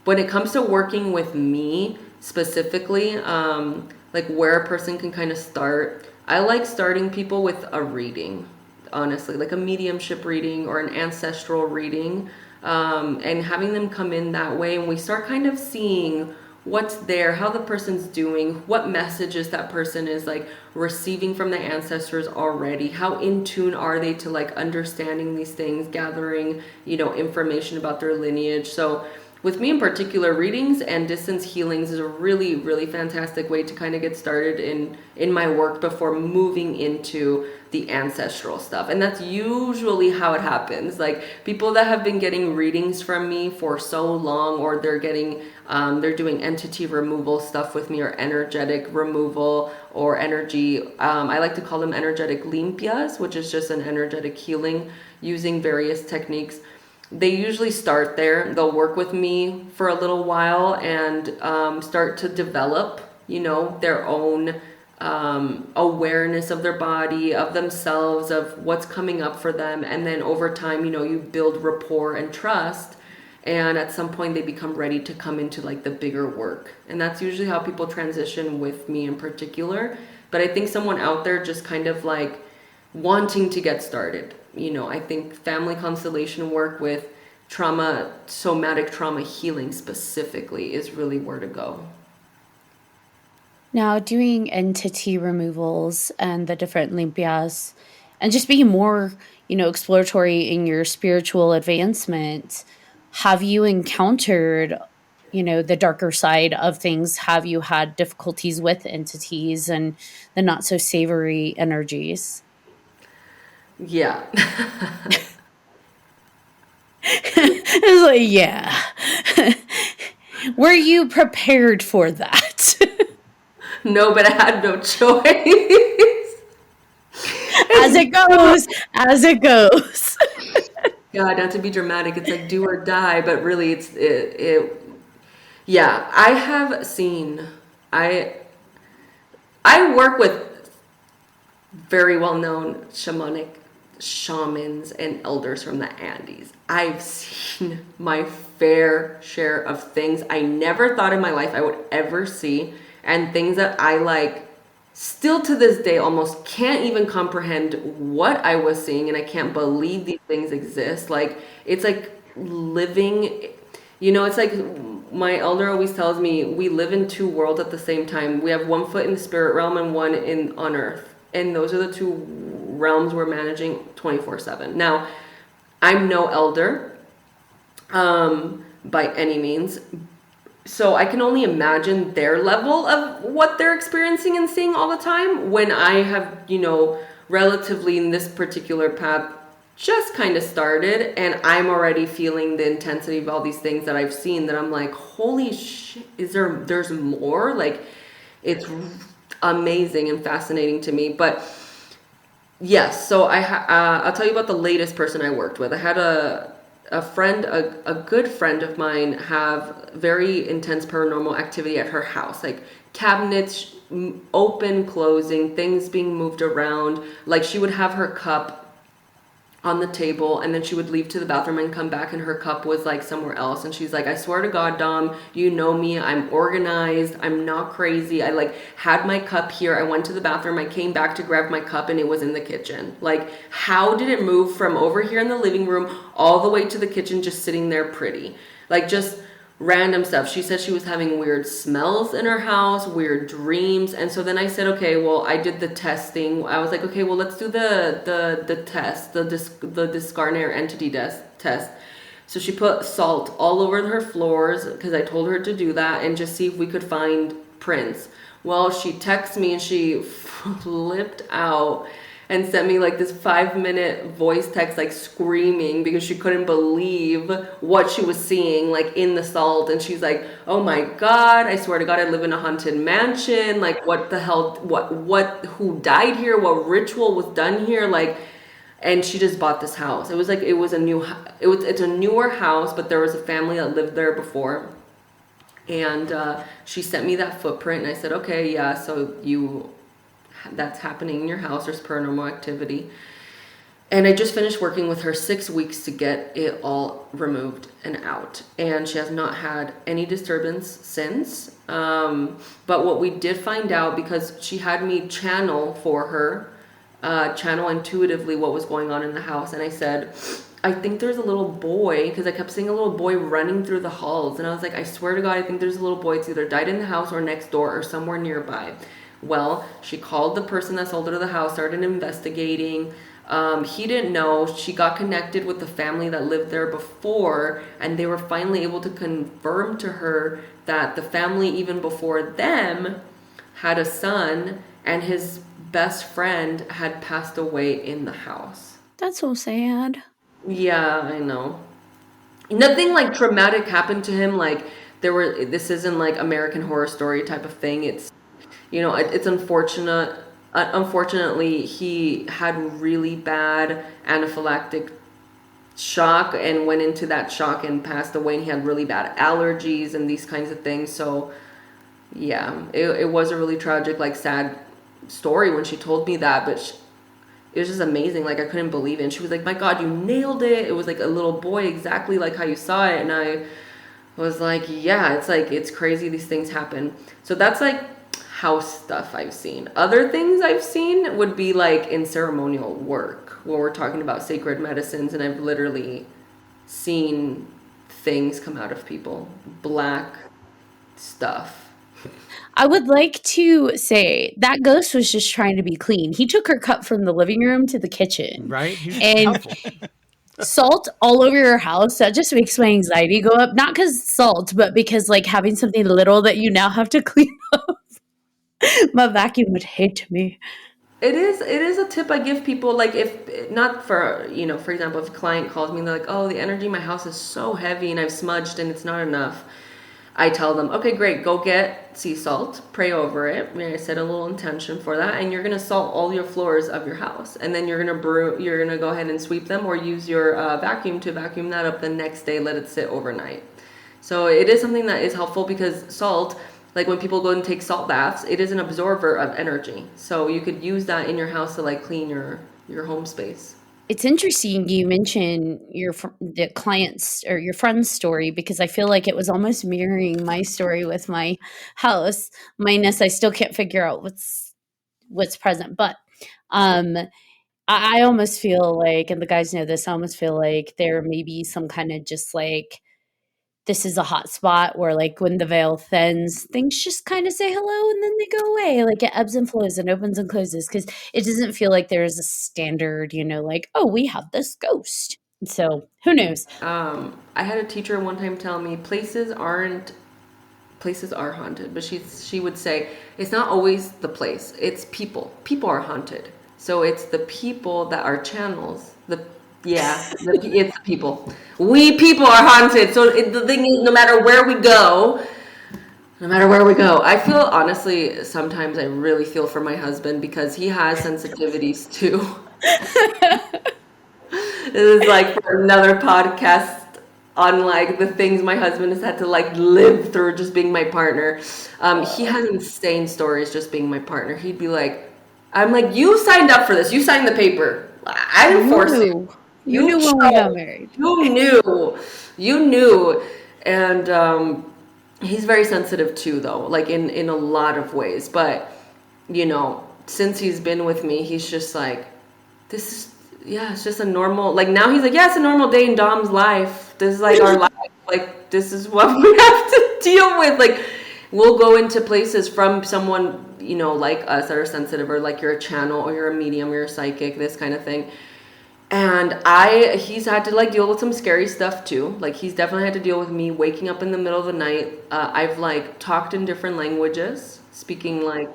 When it comes to working with me specifically, like where a person can kind of start, I like starting people with a reading, honestly, like a mediumship reading or an ancestral reading, and having them come in that way. And we start kind of seeing what's there, how the person's doing, what messages that person is like receiving from the ancestors already, how in tune are they to like understanding these things, gathering, information about their lineage. So with me in particular, readings and distance healings is a really, really fantastic way to kind of get started in my work before moving into the ancestral stuff. And that's usually how it happens. Like people that have been getting readings from me for so long, or they're doing entity removal stuff with me, or energetic removal, or energy, I like to call them energetic limpias, which is just an energetic healing using various techniques. They usually start there. They'll work with me for a little while and start to develop, their own awareness of their body, of themselves, of what's coming up for them. And then over time, you build rapport and trust. And at some point they become ready to come into like the bigger work. And that's usually how people transition with me in particular. But I think someone out there just kind of like wanting to get started, I think family constellation work with trauma, somatic trauma healing specifically, is really where to go. Now, doing entity removals and the different limpias and just being more, exploratory in your spiritual advancement, have you encountered, the darker side of things? Have you had difficulties with entities and the not so savory energies? Yeah. It's like, yeah. Were you prepared for that? No, but I had no choice. As it goes. God, not to be dramatic, it's like do or die, but really yeah, I have seen, I work with very well-known shamans and elders from the Andes. I've seen my fair share of things I never thought in my life I would ever see, and things that I like still to this day almost can't even comprehend what I was seeing, and I can't believe these things exist. Like it's like living, it's like my elder always tells me, we live in two worlds at the same time. We have one foot in the spirit realm and one on earth, and those are the two realms we're managing 24/7. Now, I'm no elder by any means, so I can only imagine their level of what they're experiencing and seeing all the time when I have, relatively in this particular path just kind of started, and I'm already feeling the intensity of all these things that I've seen, that I'm like, holy shit, there's more? Like, it's amazing and fascinating to me. But yes, so I'll tell you about the latest person I worked with. I had a friend, a good friend of mine, have very intense paranormal activity at her house, like cabinets open, closing, things being moved around. Like, she would have her cup on the table, and then she would leave to the bathroom and come back, and her cup was like somewhere else. And she's like, I swear to God, Dom, you know me, I'm organized, I'm not crazy. I like had my cup here, I went to the bathroom, I came back to grab my cup, and it was in the kitchen. Like, how did it move from over here in the living room all the way to the kitchen, just sitting there pretty? Like, just random stuff. She said she was having weird smells in her house, weird dreams. And so then I said, okay, well, I did the testing. I was like, okay, well, let's do the test, the Discarnate entity test. So she put salt all over her floors, because I told her to do that, and just see if we could find prints. Well, she texted me and she flipped out and sent me like this 5-minute voice text, like screaming because she couldn't believe what she was seeing, like in the salt. And she's like, oh my God, I swear to God, I live in a haunted mansion. Like, what the hell, who died here? What ritual was done here? Like, and she just bought this house. It was like, it's a newer house, but there was a family that lived there before. And she sent me that footprint, and I said, okay, yeah, so that's happening in your house. There's paranormal activity. And I just finished working with her 6 weeks to get it all removed and out. And she has not had any disturbance since. But what we did find out, because she had me channel for her, channel intuitively what was going on in the house. And I said, I think there's a little boy, because I kept seeing a little boy running through the halls. And I was like, I swear to God, I think there's a little boy. It's either died in the house or next door or somewhere nearby. Well, she called the person that sold her the house, started investigating. He didn't know. She got connected with the family that lived there before, and they were finally able to confirm to her that the family, even before them, had a son, and his best friend had passed away in the house. That's so sad. Yeah, I know. Nothing like traumatic happened to him. Like, this isn't like American Horror Story type of thing. It's unfortunate. Unfortunately, he had really bad anaphylactic shock and went into that shock and passed away. And he had really bad allergies and these kinds of things. So, yeah, it was a really tragic, like, sad story when she told me that. But it was just amazing. Like, I couldn't believe it. And she was like, "My God, you nailed it. It was like a little boy, exactly like how you saw it." And I was like, "Yeah, it's crazy. These things happen." So that's like house stuff I've seen. Other things I've seen would be like in ceremonial work, where we're talking about sacred medicines, and I've literally seen things come out of people, black stuff. I would like to say that ghost was just trying to be clean. He took her cup from the living room to the kitchen. Right? He's And helpful. salt all over your house, that just makes my anxiety go up. Not because salt, but because like having something little that you now have to clean up. My vacuum would hate me. It is a tip I give people, like, if not for, for example, if a client calls me and they're like, oh, the energy in my house is so heavy and I've smudged and it's not enough. I tell them, okay, great, go get sea salt, pray over it. I set a little intention for that, and you're gonna salt all your floors of your house, and then you're gonna go ahead and sweep them, or use your vacuum to vacuum that up the next day. Let it sit overnight. So it is something that is helpful, because salt, like when people go and take salt baths, it is an absorber of energy. So you could use that in your house to like clean your home space. It's interesting you mention the client's or your friend's story, because I feel like it was almost mirroring my story with my house. Minus, I still can't figure out what's present. But I almost feel like, and the guys know this, I almost feel like there may be some kind of just like this is a hot spot where, like, when the veil thins, things just kind of say hello and then they go away. Like, it ebbs and flows and opens and closes because it doesn't feel like there's a standard, like, oh, we have this ghost. So who knows? I had a teacher one time tell me places are haunted, but she would say it's not always the place, it's people. People are haunted. So it's the people that are channels. It's people. We people are haunted. So the thing is, no matter where we go, I feel, honestly, sometimes I really feel for my husband because he has sensitivities too. This is like for another podcast on like the things my husband has had to like live through just being my partner. He has insane stories just being my partner. He'd be like, I'm like, you signed up for this. You signed the paper. I didn't force you. You knew when we got married. You knew. And he's very sensitive too, though, like in a lot of ways. But, since he's been with me, he's just like, it's just a normal, like now he's like, yeah, it's a normal day in Dom's life. This is like our life. Like, this is what we have to deal with. Like, we'll go into places from someone, like us that are sensitive, or like you're a channel or you're a medium, you're a psychic, this kind of thing. And he's had to like deal with some scary stuff too. Like, he's definitely had to deal with me waking up in the middle of the night. I've like talked in different languages, speaking like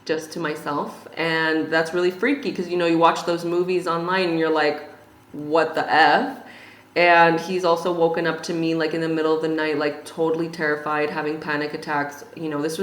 just to myself. And that's really freaky because, you watch those movies online and you're like, what the F? And he's also woken up to me like in the middle of the night, like totally terrified, having panic attacks. This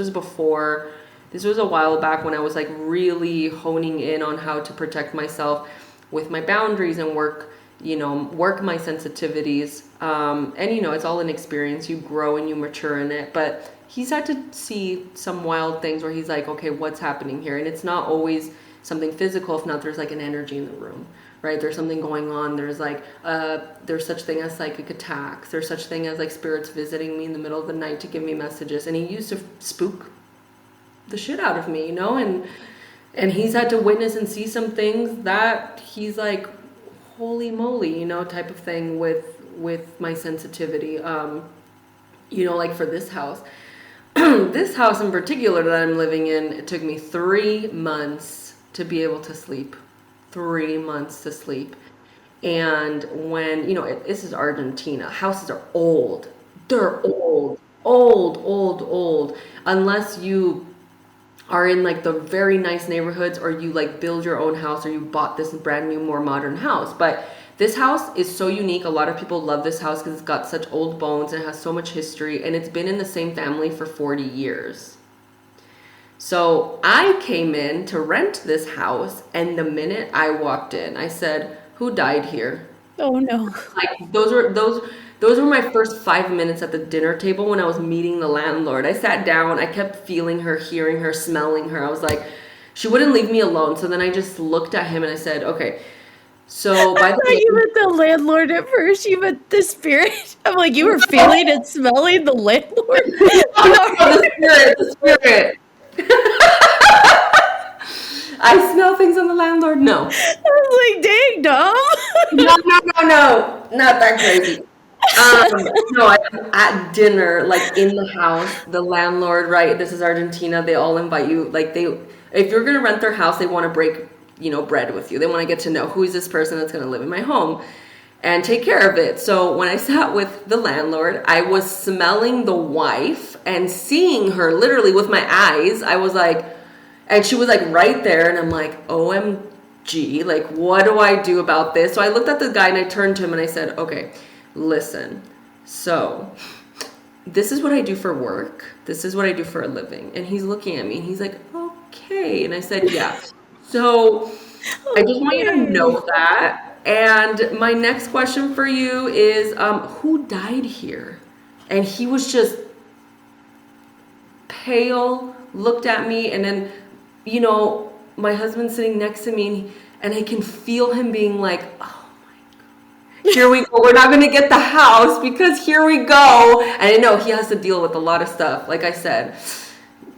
was a while back when I was like really honing in on how to protect myself with my boundaries and work my sensitivities. And it's all an experience. You grow and you mature in it. But he's had to see some wild things where he's like, okay, what's happening here? And it's not always something physical. If not, there's like an energy in the room, right? There's something going on. There's like, there's such thing as psychic attacks. There's such thing as like spirits visiting me in the middle of the night to give me messages. And he used to spook the shit out of me, and he's had to witness and see some things that he's like, holy moly, type of thing with my sensitivity. Like for this house, this house in particular that I'm living in, it took me 3 months to be able to sleep. 3 months to sleep. And when, this is Argentina. Houses are old. They're old. Unless you are in like the very nice neighborhoods, or you like build your own house, or you bought this brand new, more modern house. But this house is so unique. A lot of people love this house because it's got such old bones and it has so much history, and it's been in the same family for 40 years. So I came in to rent this house, and the minute I walked in, I said, who died here? Oh no. Like those were my first 5 minutes at the dinner table when I was meeting the landlord. I sat down, I kept feeling her, hearing her, smelling her. I was like, she wouldn't leave me alone. So then I just looked at him and I said, okay. So by the way, you meant the landlord at first. You meant the spirit. I'm like, you were feeling and smelling the landlord. the spirit. I smell things on the landlord. No. I was like, dang, Dom. No, not that crazy. No, at dinner, like in the house, the landlord, right? This is Argentina. They all invite you. Like if you're gonna rent their house, they want to break, bread with you. They want to get to know, who is this person that's gonna live in my home and take care of it. So when I sat with the landlord, I was smelling the wife and seeing her literally with my eyes. I was like, and she was like right there, and I'm like, OMG, like what do I do about this? So I looked at the guy and I turned to him and I said, okay, listen, so this is what I do for work. This is what I do for a living. And he's looking at me and he's like, okay. And I said, yeah. So I just want you to know that. And my next question for you is, who died here? And he was just pale, looked at me, and then, my husband's sitting next to me, and I can feel him being like, oh my God, here we go. We're not going to get the house because here we go. And I know he has to deal with a lot of stuff. Like I said,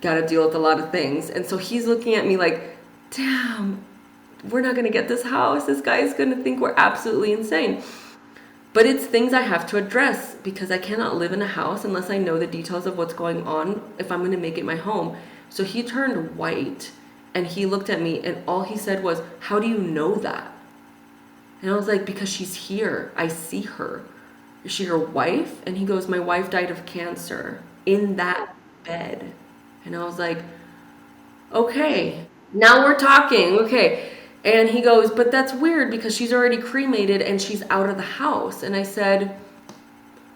got to deal with a lot of things. And so he's looking at me like, damn, we're not going to get this house. This guy is going to think we're absolutely insane. But it's things I have to address because I cannot live in a house unless I know the details of what's going on if I'm going to make it my home. So he turned white and he looked at me and all he said was, "How do you know that?" And I was like, "Because she's here. I see her." "Is she your wife?" And he goes, "My wife died of cancer in that bed." And I was like, "Okay, now we're talking." Okay. And he goes, "But that's weird because she's already cremated and she's out of the house." And I said,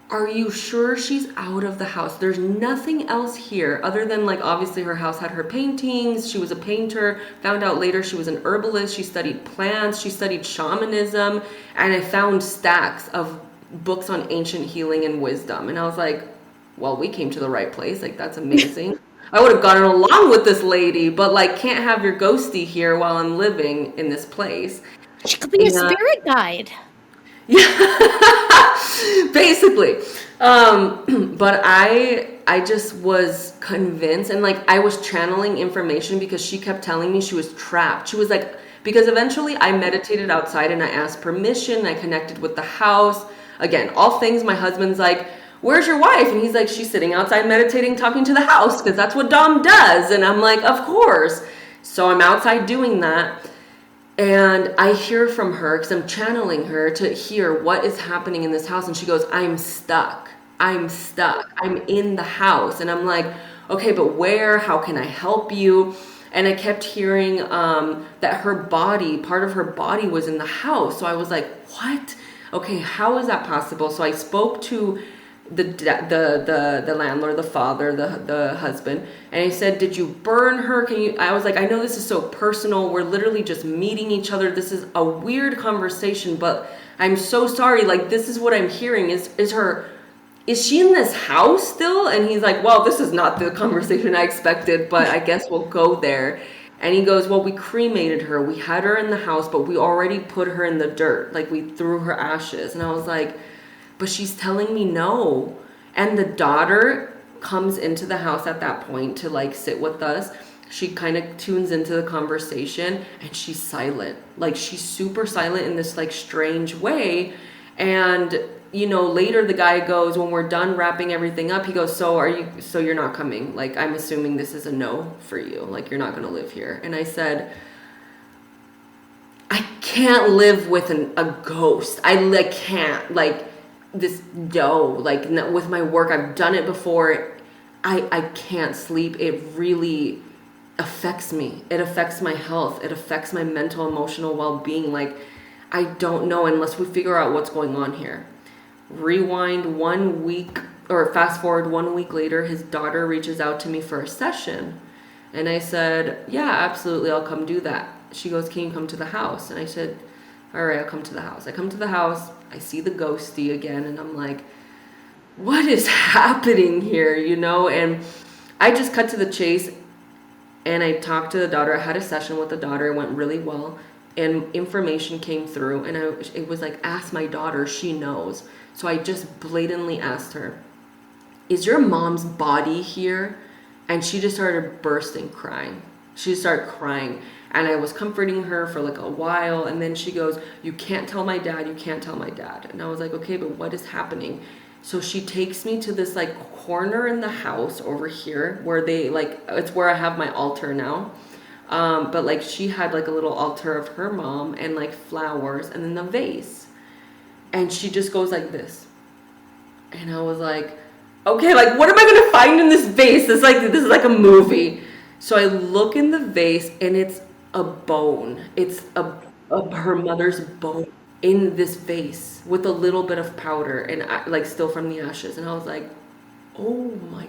"Are you sure she's out of the house? There's nothing else here other than, like, obviously her house had her paintings. She was a painter. Found out later she was an herbalist. She studied plants. She studied shamanism. And I found stacks of books on ancient healing and wisdom." And I was like, "Well, we came to the right place. Like, that's amazing." I would have gotten along with this lady, but, like, can't have your ghostie here while I'm living in this place. She could be a spirit guide. Yeah, basically. But I just was convinced, and like I was channeling information because she kept telling me she was trapped. She was like, because eventually I meditated outside and I asked permission. I connected with the house. Again, all things my husband's like, "Where's your wife?" And he's like, "She's sitting outside meditating, talking to the house," because that's what Dom does. And I'm like, "Of course." So I'm outside doing that. And I hear from her because I'm channeling her to hear what is happening in this house. And she goes, "I'm stuck. I'm stuck. I'm in the house." And I'm like, "Okay, but where? How can I help you?" And I kept hearing that her body, part of her body was in the house. So I was like, "What? Okay, how is that possible?" So I spoke to the landlord, the father, the husband, and I said, "Did you burn her? Can you?" I was like, "I know this is so personal. We're literally just meeting each other. This is a weird conversation, but I'm so sorry. Like, this is what I'm hearing. Is she in this house still?" And he's like, "Well, this is not the conversation I expected, but I guess we'll go there." And he goes, "Well, we cremated her. We had her in the house, but we already put her in the dirt. Like, we threw her ashes." And I was like, "But she's telling me no." And the daughter comes into the house at that point to like sit with us. She kind of tunes into the conversation and she's silent. Like, she's super silent in this like strange way. And later the guy goes, when we're done wrapping everything up, he goes, so you're not coming? Like, I'm assuming this is a no for you. Like, you're not going to live here." And I said, "I can't live with a ghost. I can't, like, this like with my work. I've done it before. I can't sleep. It really affects me. It affects my health. It affects my mental, emotional well-being. Like, I don't know unless we figure out what's going on here." Rewind 1 week, or fast forward 1 week later, his daughter reaches out to me for a session. And I said, "Yeah, absolutely, I'll come do that." She goes, "Can you come to the house?" And I said, "All right, I'll come to the house." I come to the house. I see the ghostie again, and I'm like, "What is happening here?" And I just cut to the chase, and I talked to the daughter. I had a session with the daughter. It went really well, and information came through, and it was like, "Ask my daughter. She knows." So I just blatantly asked her, "Is your mom's body here?" And she just started bursting crying. She started crying. And I was comforting her for like a while. And then she goes, "You can't tell my dad. You can't tell my dad." And I was like, "Okay, but what is happening?" So she takes me to this like corner in the house over here where it's where I have my altar now. But like she had like a little altar of her mom and like flowers and then the vase. And she just goes like this. And I was like, "Okay, like what am I going to find in this vase? This is like a movie." So I look in the vase and it's a bone. It's her mother's bone in this vase with a little bit of powder and like still from the ashes. And I was like, "Oh my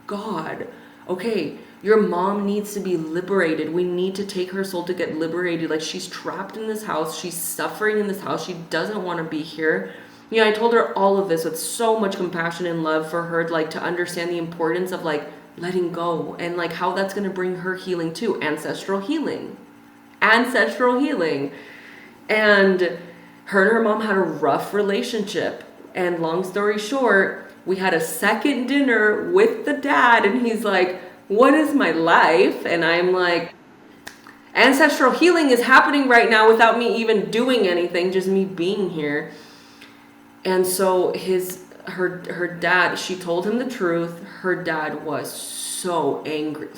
God. Okay, your mom needs to be liberated. We need to take her soul to get liberated. Like, she's trapped in this house. She's suffering in this house. She doesn't want to be here." I told her all of this with so much compassion and love for her, like, to understand the importance of like letting go and like how that's going to bring her healing too. Ancestral healing. And her and her mom had a rough relationship. And long story short, we had a second dinner with the dad and he's like, "What is my life?" And I'm like, "Ancestral healing is happening right now without me even doing anything, just me being here." And so her dad, she told him the truth. Her dad was so angry.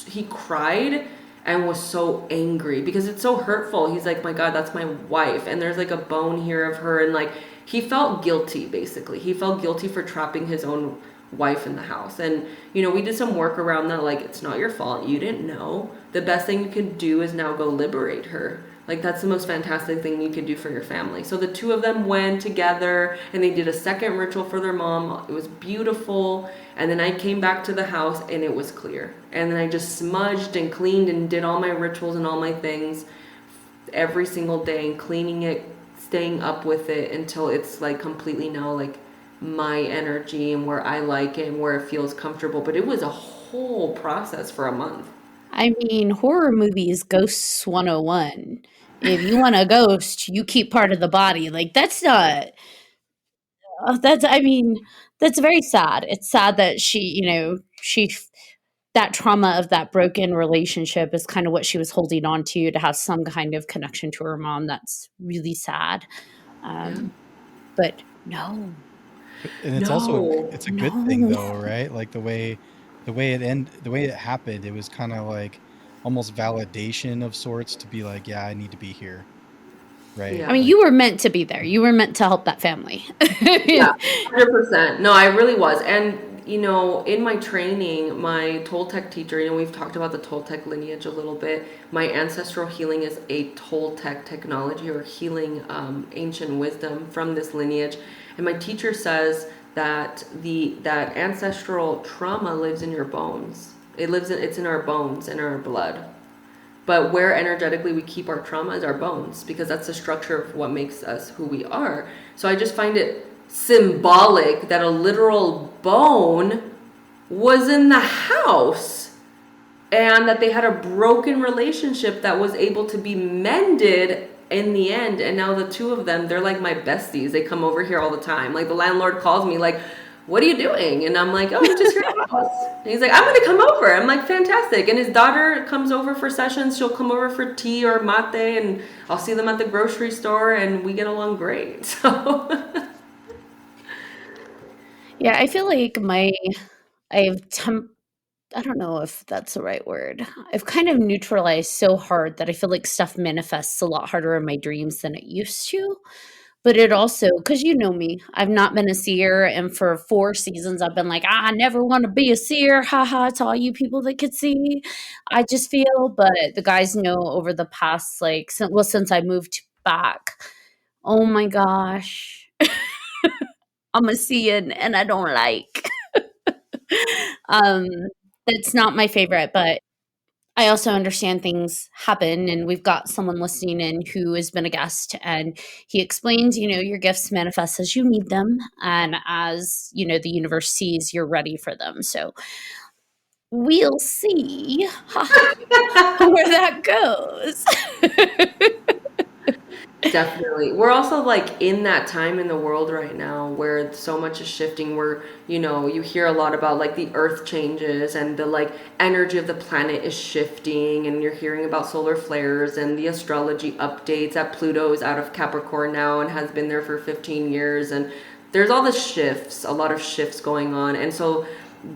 He cried and was so angry because it's so hurtful. He's like, "My God, that's my wife." And there's like a bone here of her, and like he felt guilty basically. He felt guilty for trapping his own wife in the house. And we did some work around that, like, it's not your fault. You didn't know. The best thing you can do is now go liberate her. Like, that's the most fantastic thing you could do for your family. So the two of them went together and they did a second ritual for their mom. It was beautiful. And then I came back to the house and it was clear. And then I just smudged and cleaned and did all my rituals and all my things every single day and cleaning it, staying up with it until it's like completely now like my energy and where I like it and where it feels comfortable. But it was a whole process for a month. I mean, horror movies, Ghosts 101. If you want a ghost, you keep part of the body. Like, that's not, I mean, that's very sad. It's sad that that trauma of that broken relationship is kind of what she was holding on to have some kind of connection to her mom. That's really sad. Yeah. But no, And it's also No. it's a good thing no. though, right? Like the way it happened, it was kind of like almost validation of sorts to be like, yeah, I need to be here, right? Yeah. I mean, Like, you were meant to be there. You were meant to help that family. Yeah, 100%. No, I really was. And, in my training, my Toltec teacher, we've talked about the Toltec lineage a little bit. My ancestral healing is a Toltec technology or healing ancient wisdom from this lineage. And my teacher says that that ancestral trauma lives in your bones. It's in our bones, in our blood. But where energetically we keep our trauma is our bones, because that's the structure of what makes us who we are. So I just find it symbolic that a literal bone was in the house and that they had a broken relationship that was able to be mended in the end. And now the two of them, they're like my besties. They come over here all the time. Like, the landlord calls me like, "What are you doing?" And I'm like, "Oh, I'm just here at the house." And he's like, "I'm going to come over." I'm like, "Fantastic." And his daughter comes over for sessions. She'll come over for tea or mate, and I'll see them at the grocery store, and we get along great. So Yeah, I feel like I've I don't know if that's the right word. I've kind of neutralized so hard that I feel like stuff manifests a lot harder in my dreams than it used to. But it also, because you know me, I've not been a seer, and for 4 seasons I've been like, I never want to be a seer, haha, to all you people that could see. I just feel, but the guys know over the past, like, since I moved back, oh my gosh, I'm a seer and I don't like. um, that's not my favorite, but I also understand things happen, and we've got someone listening in who has been a guest, and he explains, your gifts manifest as you need them, and as, the universe sees you're ready for them. So we'll see where that goes. definitely. We're also like in that time in the world right now where so much is shifting, where, you hear a lot about like the earth changes and the like energy of the planet is shifting, and you're hearing about solar flares and the astrology updates that Pluto is out of Capricorn now and has been there for 15 years. And there's all the shifts, a lot of shifts going on. And so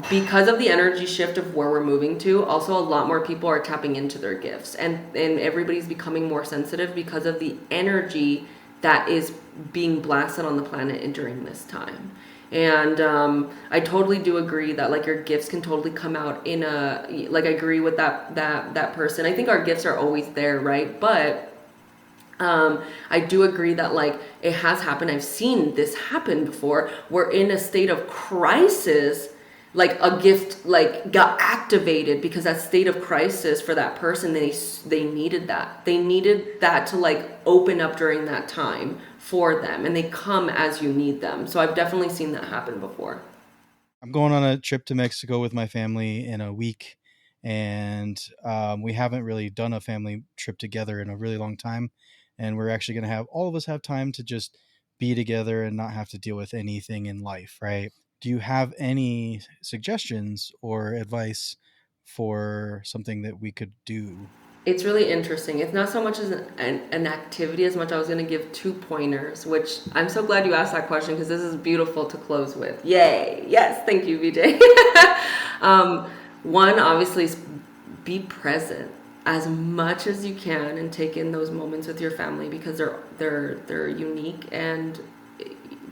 because of the energy shift of where we're moving to, also a lot more people are tapping into their gifts, and everybody's becoming more sensitive because of the energy that is being blasted on the planet during this time. And I totally do agree that like your gifts can totally come out in a, like, I agree with that person. I think our gifts are always there, right? But I do agree that like it has happened. I've seen this happen before. We're in a state of crisis, like a gift like got activated because that state of crisis for that person, they needed that to like open up during that time for them, and they come as you need them. So I've definitely seen that happen before. I'm going on a trip to Mexico with my family in a week, and we haven't really done a family trip together in a really long time. And we're actually going to have all of us have time to just be together and not have to deal with anything in life, right? Do you have any suggestions or advice for something that we could do? It's really interesting. It's not so much as an activity as much I was going to give 2 pointers, which I'm so glad you asked that question because this is beautiful to close with. Yay. Yes. Thank you, VJ. One, obviously, is be present as much as you can and take in those moments with your family because they're unique and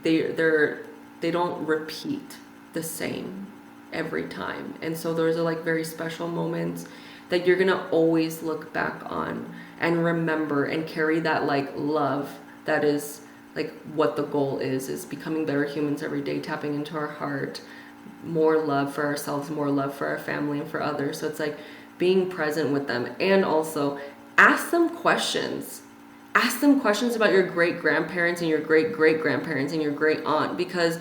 they don't repeat the same every time. And so those are like very special moments that you're gonna always look back on and remember and carry that like love that is like what the goal is becoming better humans every day, tapping into our heart, more love for ourselves, more love for our family and for others. So it's like being present with them, and also ask them questions. Ask them questions about your great grandparents and your great great grandparents and your great aunt, because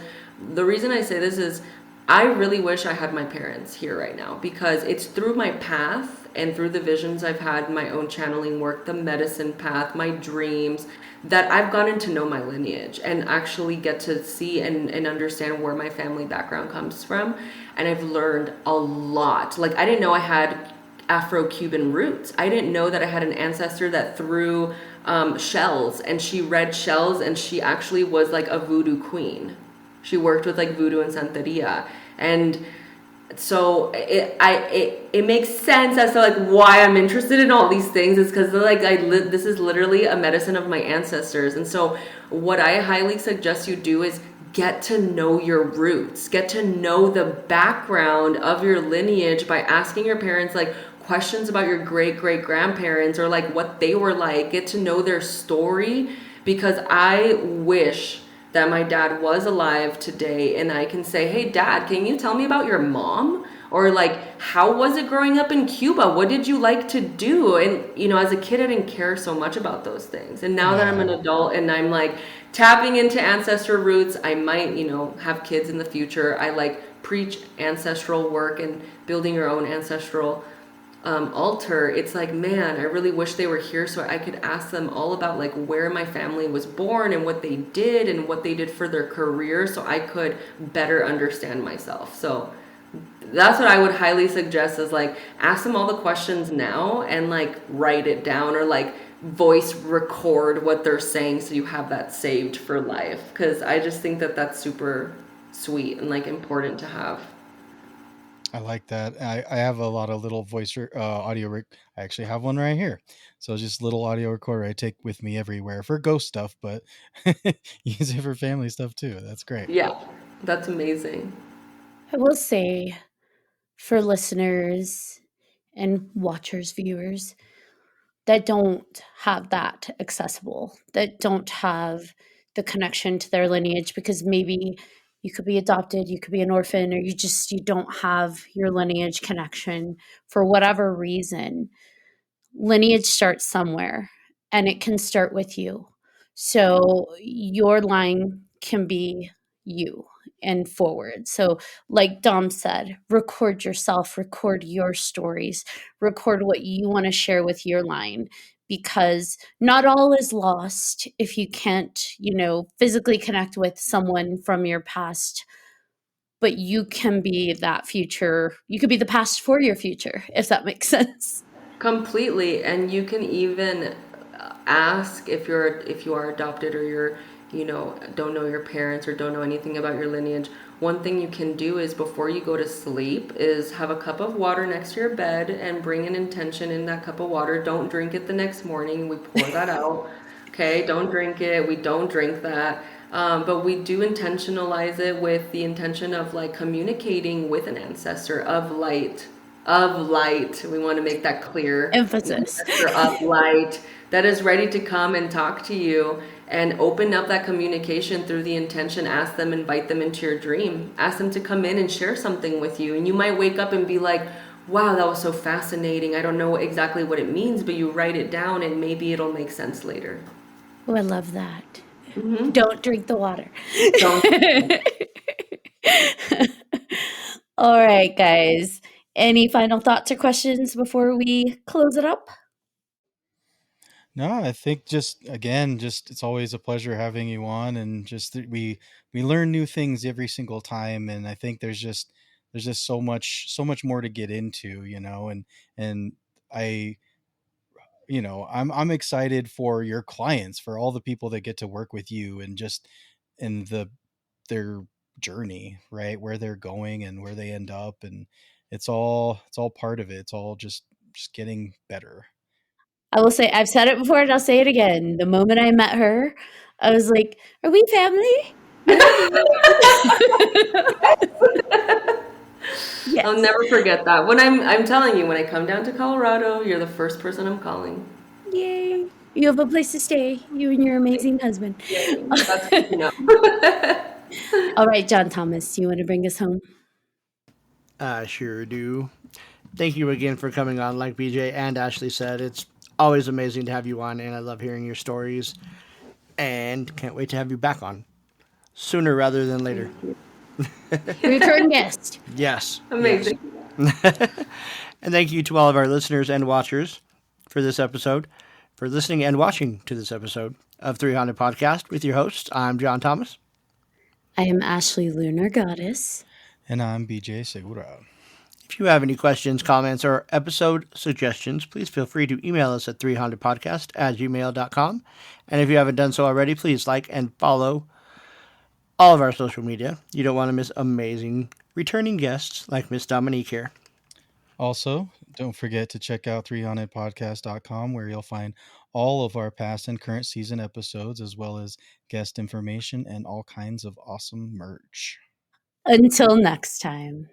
the reason I say this is I really wish I had my parents here right now, because it's through my path and through the visions I've had, my own channeling work, the medicine path, my dreams, that I've gotten to know my lineage and actually get to see and understand where my family background comes from. And I've learned a lot. Like, I didn't know I had Afro-Cuban roots. I didn't know that I had an ancestor that threw shells, and she read shells, and she actually was like a voodoo queen. She worked with like voodoo and santeria. And so it makes sense as to like why I'm interested in all these things, is because like this is literally a medicine of my ancestors. And so what I highly suggest you do is get to know your roots, get to know the background of your lineage by asking your parents like questions about your great great grandparents, or like what they were like. Get to know their story, because I wish that my dad was alive today and I can say, hey dad, can you tell me about your mom? Or like, how was it growing up in Cuba? What did you like to do? And you know, as a kid I didn't care so much about those things, and now that I'm an adult and I'm like tapping into ancestor roots, I might, you know, have kids in the future. I like preach ancestral work and building your own ancestral altar. It's like, man, I really wish they were here so I could ask them all about like where my family was born and what they did and what they did for their career, so I could better understand myself. So that's what I would highly suggest, is like ask them all the questions now and like write it down, or like voice record what they're saying so you have that saved for life, because I just think that that's super sweet and like important to have. I like that. I have a lot of little audio. I actually have one right here. So just little audio recorder I take with me everywhere for ghost stuff, but use it for family stuff too. That's great. Yeah, that's amazing. I will say, for listeners and watchers, viewers that don't have that accessible, that don't have the connection to their lineage, because maybe you could be adopted, you could be an orphan, or you don't have your lineage connection for whatever reason. Lineage starts somewhere, and it can start with you. So your line can be you and forward. So, like Dom said, record yourself, record your stories, record what you want to share with your line, because not all is lost if you can't, physically connect with someone from your past. But you can be that future. You could be the past for your future, if that makes sense. Completely. And you can even ask, if you are adopted, or you're, don't know your parents or don't know anything about your lineage. One thing you can do is, before you go to sleep, is have a cup of water next to your bed and bring an intention in that cup of water. Don't drink it the next morning. We pour that out. Okay, don't drink it. We don't drink that. But we do intentionalize it with the intention of like communicating with an ancestor of light. Of light. We want to make that clear. An Emphasis. ancestor of light that is ready to come and talk to you, and open up that communication through the intention. Ask them, invite them into your dream. Ask them to come in and share something with you. And you might wake up and be like, wow, that was so fascinating. I don't know exactly what it means, but you write it down and maybe it'll make sense later. Oh, I love that. Don't drink the water. Don't. All right, guys. Any final thoughts or questions before we close it up? No, I think just it's always a pleasure having you on, and just we learn new things every single time, and I think there's just so much more to get into, and I I'm excited for your clients, for all the people that get to work with you, and just in their journey, right, where they're going and where they end up, and it's all part of it. It's all just getting better. I will say, I've said it before and I'll say it again. The moment I met her, I was like, "Are we family?" Yes. I'll never forget that. When I'm telling you, when I come down to Colorado, you're the first person I'm calling. Yay. You have a place to stay, you and your amazing husband. Yay. That's good to know. All right, John Thomas, you want to bring us home? I sure do. Thank you again for coming on. Like BJ and Ashley said, it's always amazing to have you on, and I love hearing your stories. And can't wait to have you back on sooner rather than later. Return guest. Yes. Amazing. Yes. And thank you to all of our listeners and watchers for this episode, for listening and watching to this episode of 3Haunted Podcast with your host. I'm John Thomas. I am Ashley Lunar Goddess. And I'm BJ Segura. If you have any questions, comments, or episode suggestions, please feel free to email us at 300podcast@gmail.com. And if you haven't done so already, please like and follow all of our social media. You don't want to miss amazing returning guests like Miss Dominique here. Also, don't forget to check out 300podcast.com, where you'll find all of our past and current season episodes, as well as guest information and all kinds of awesome merch. Until next time.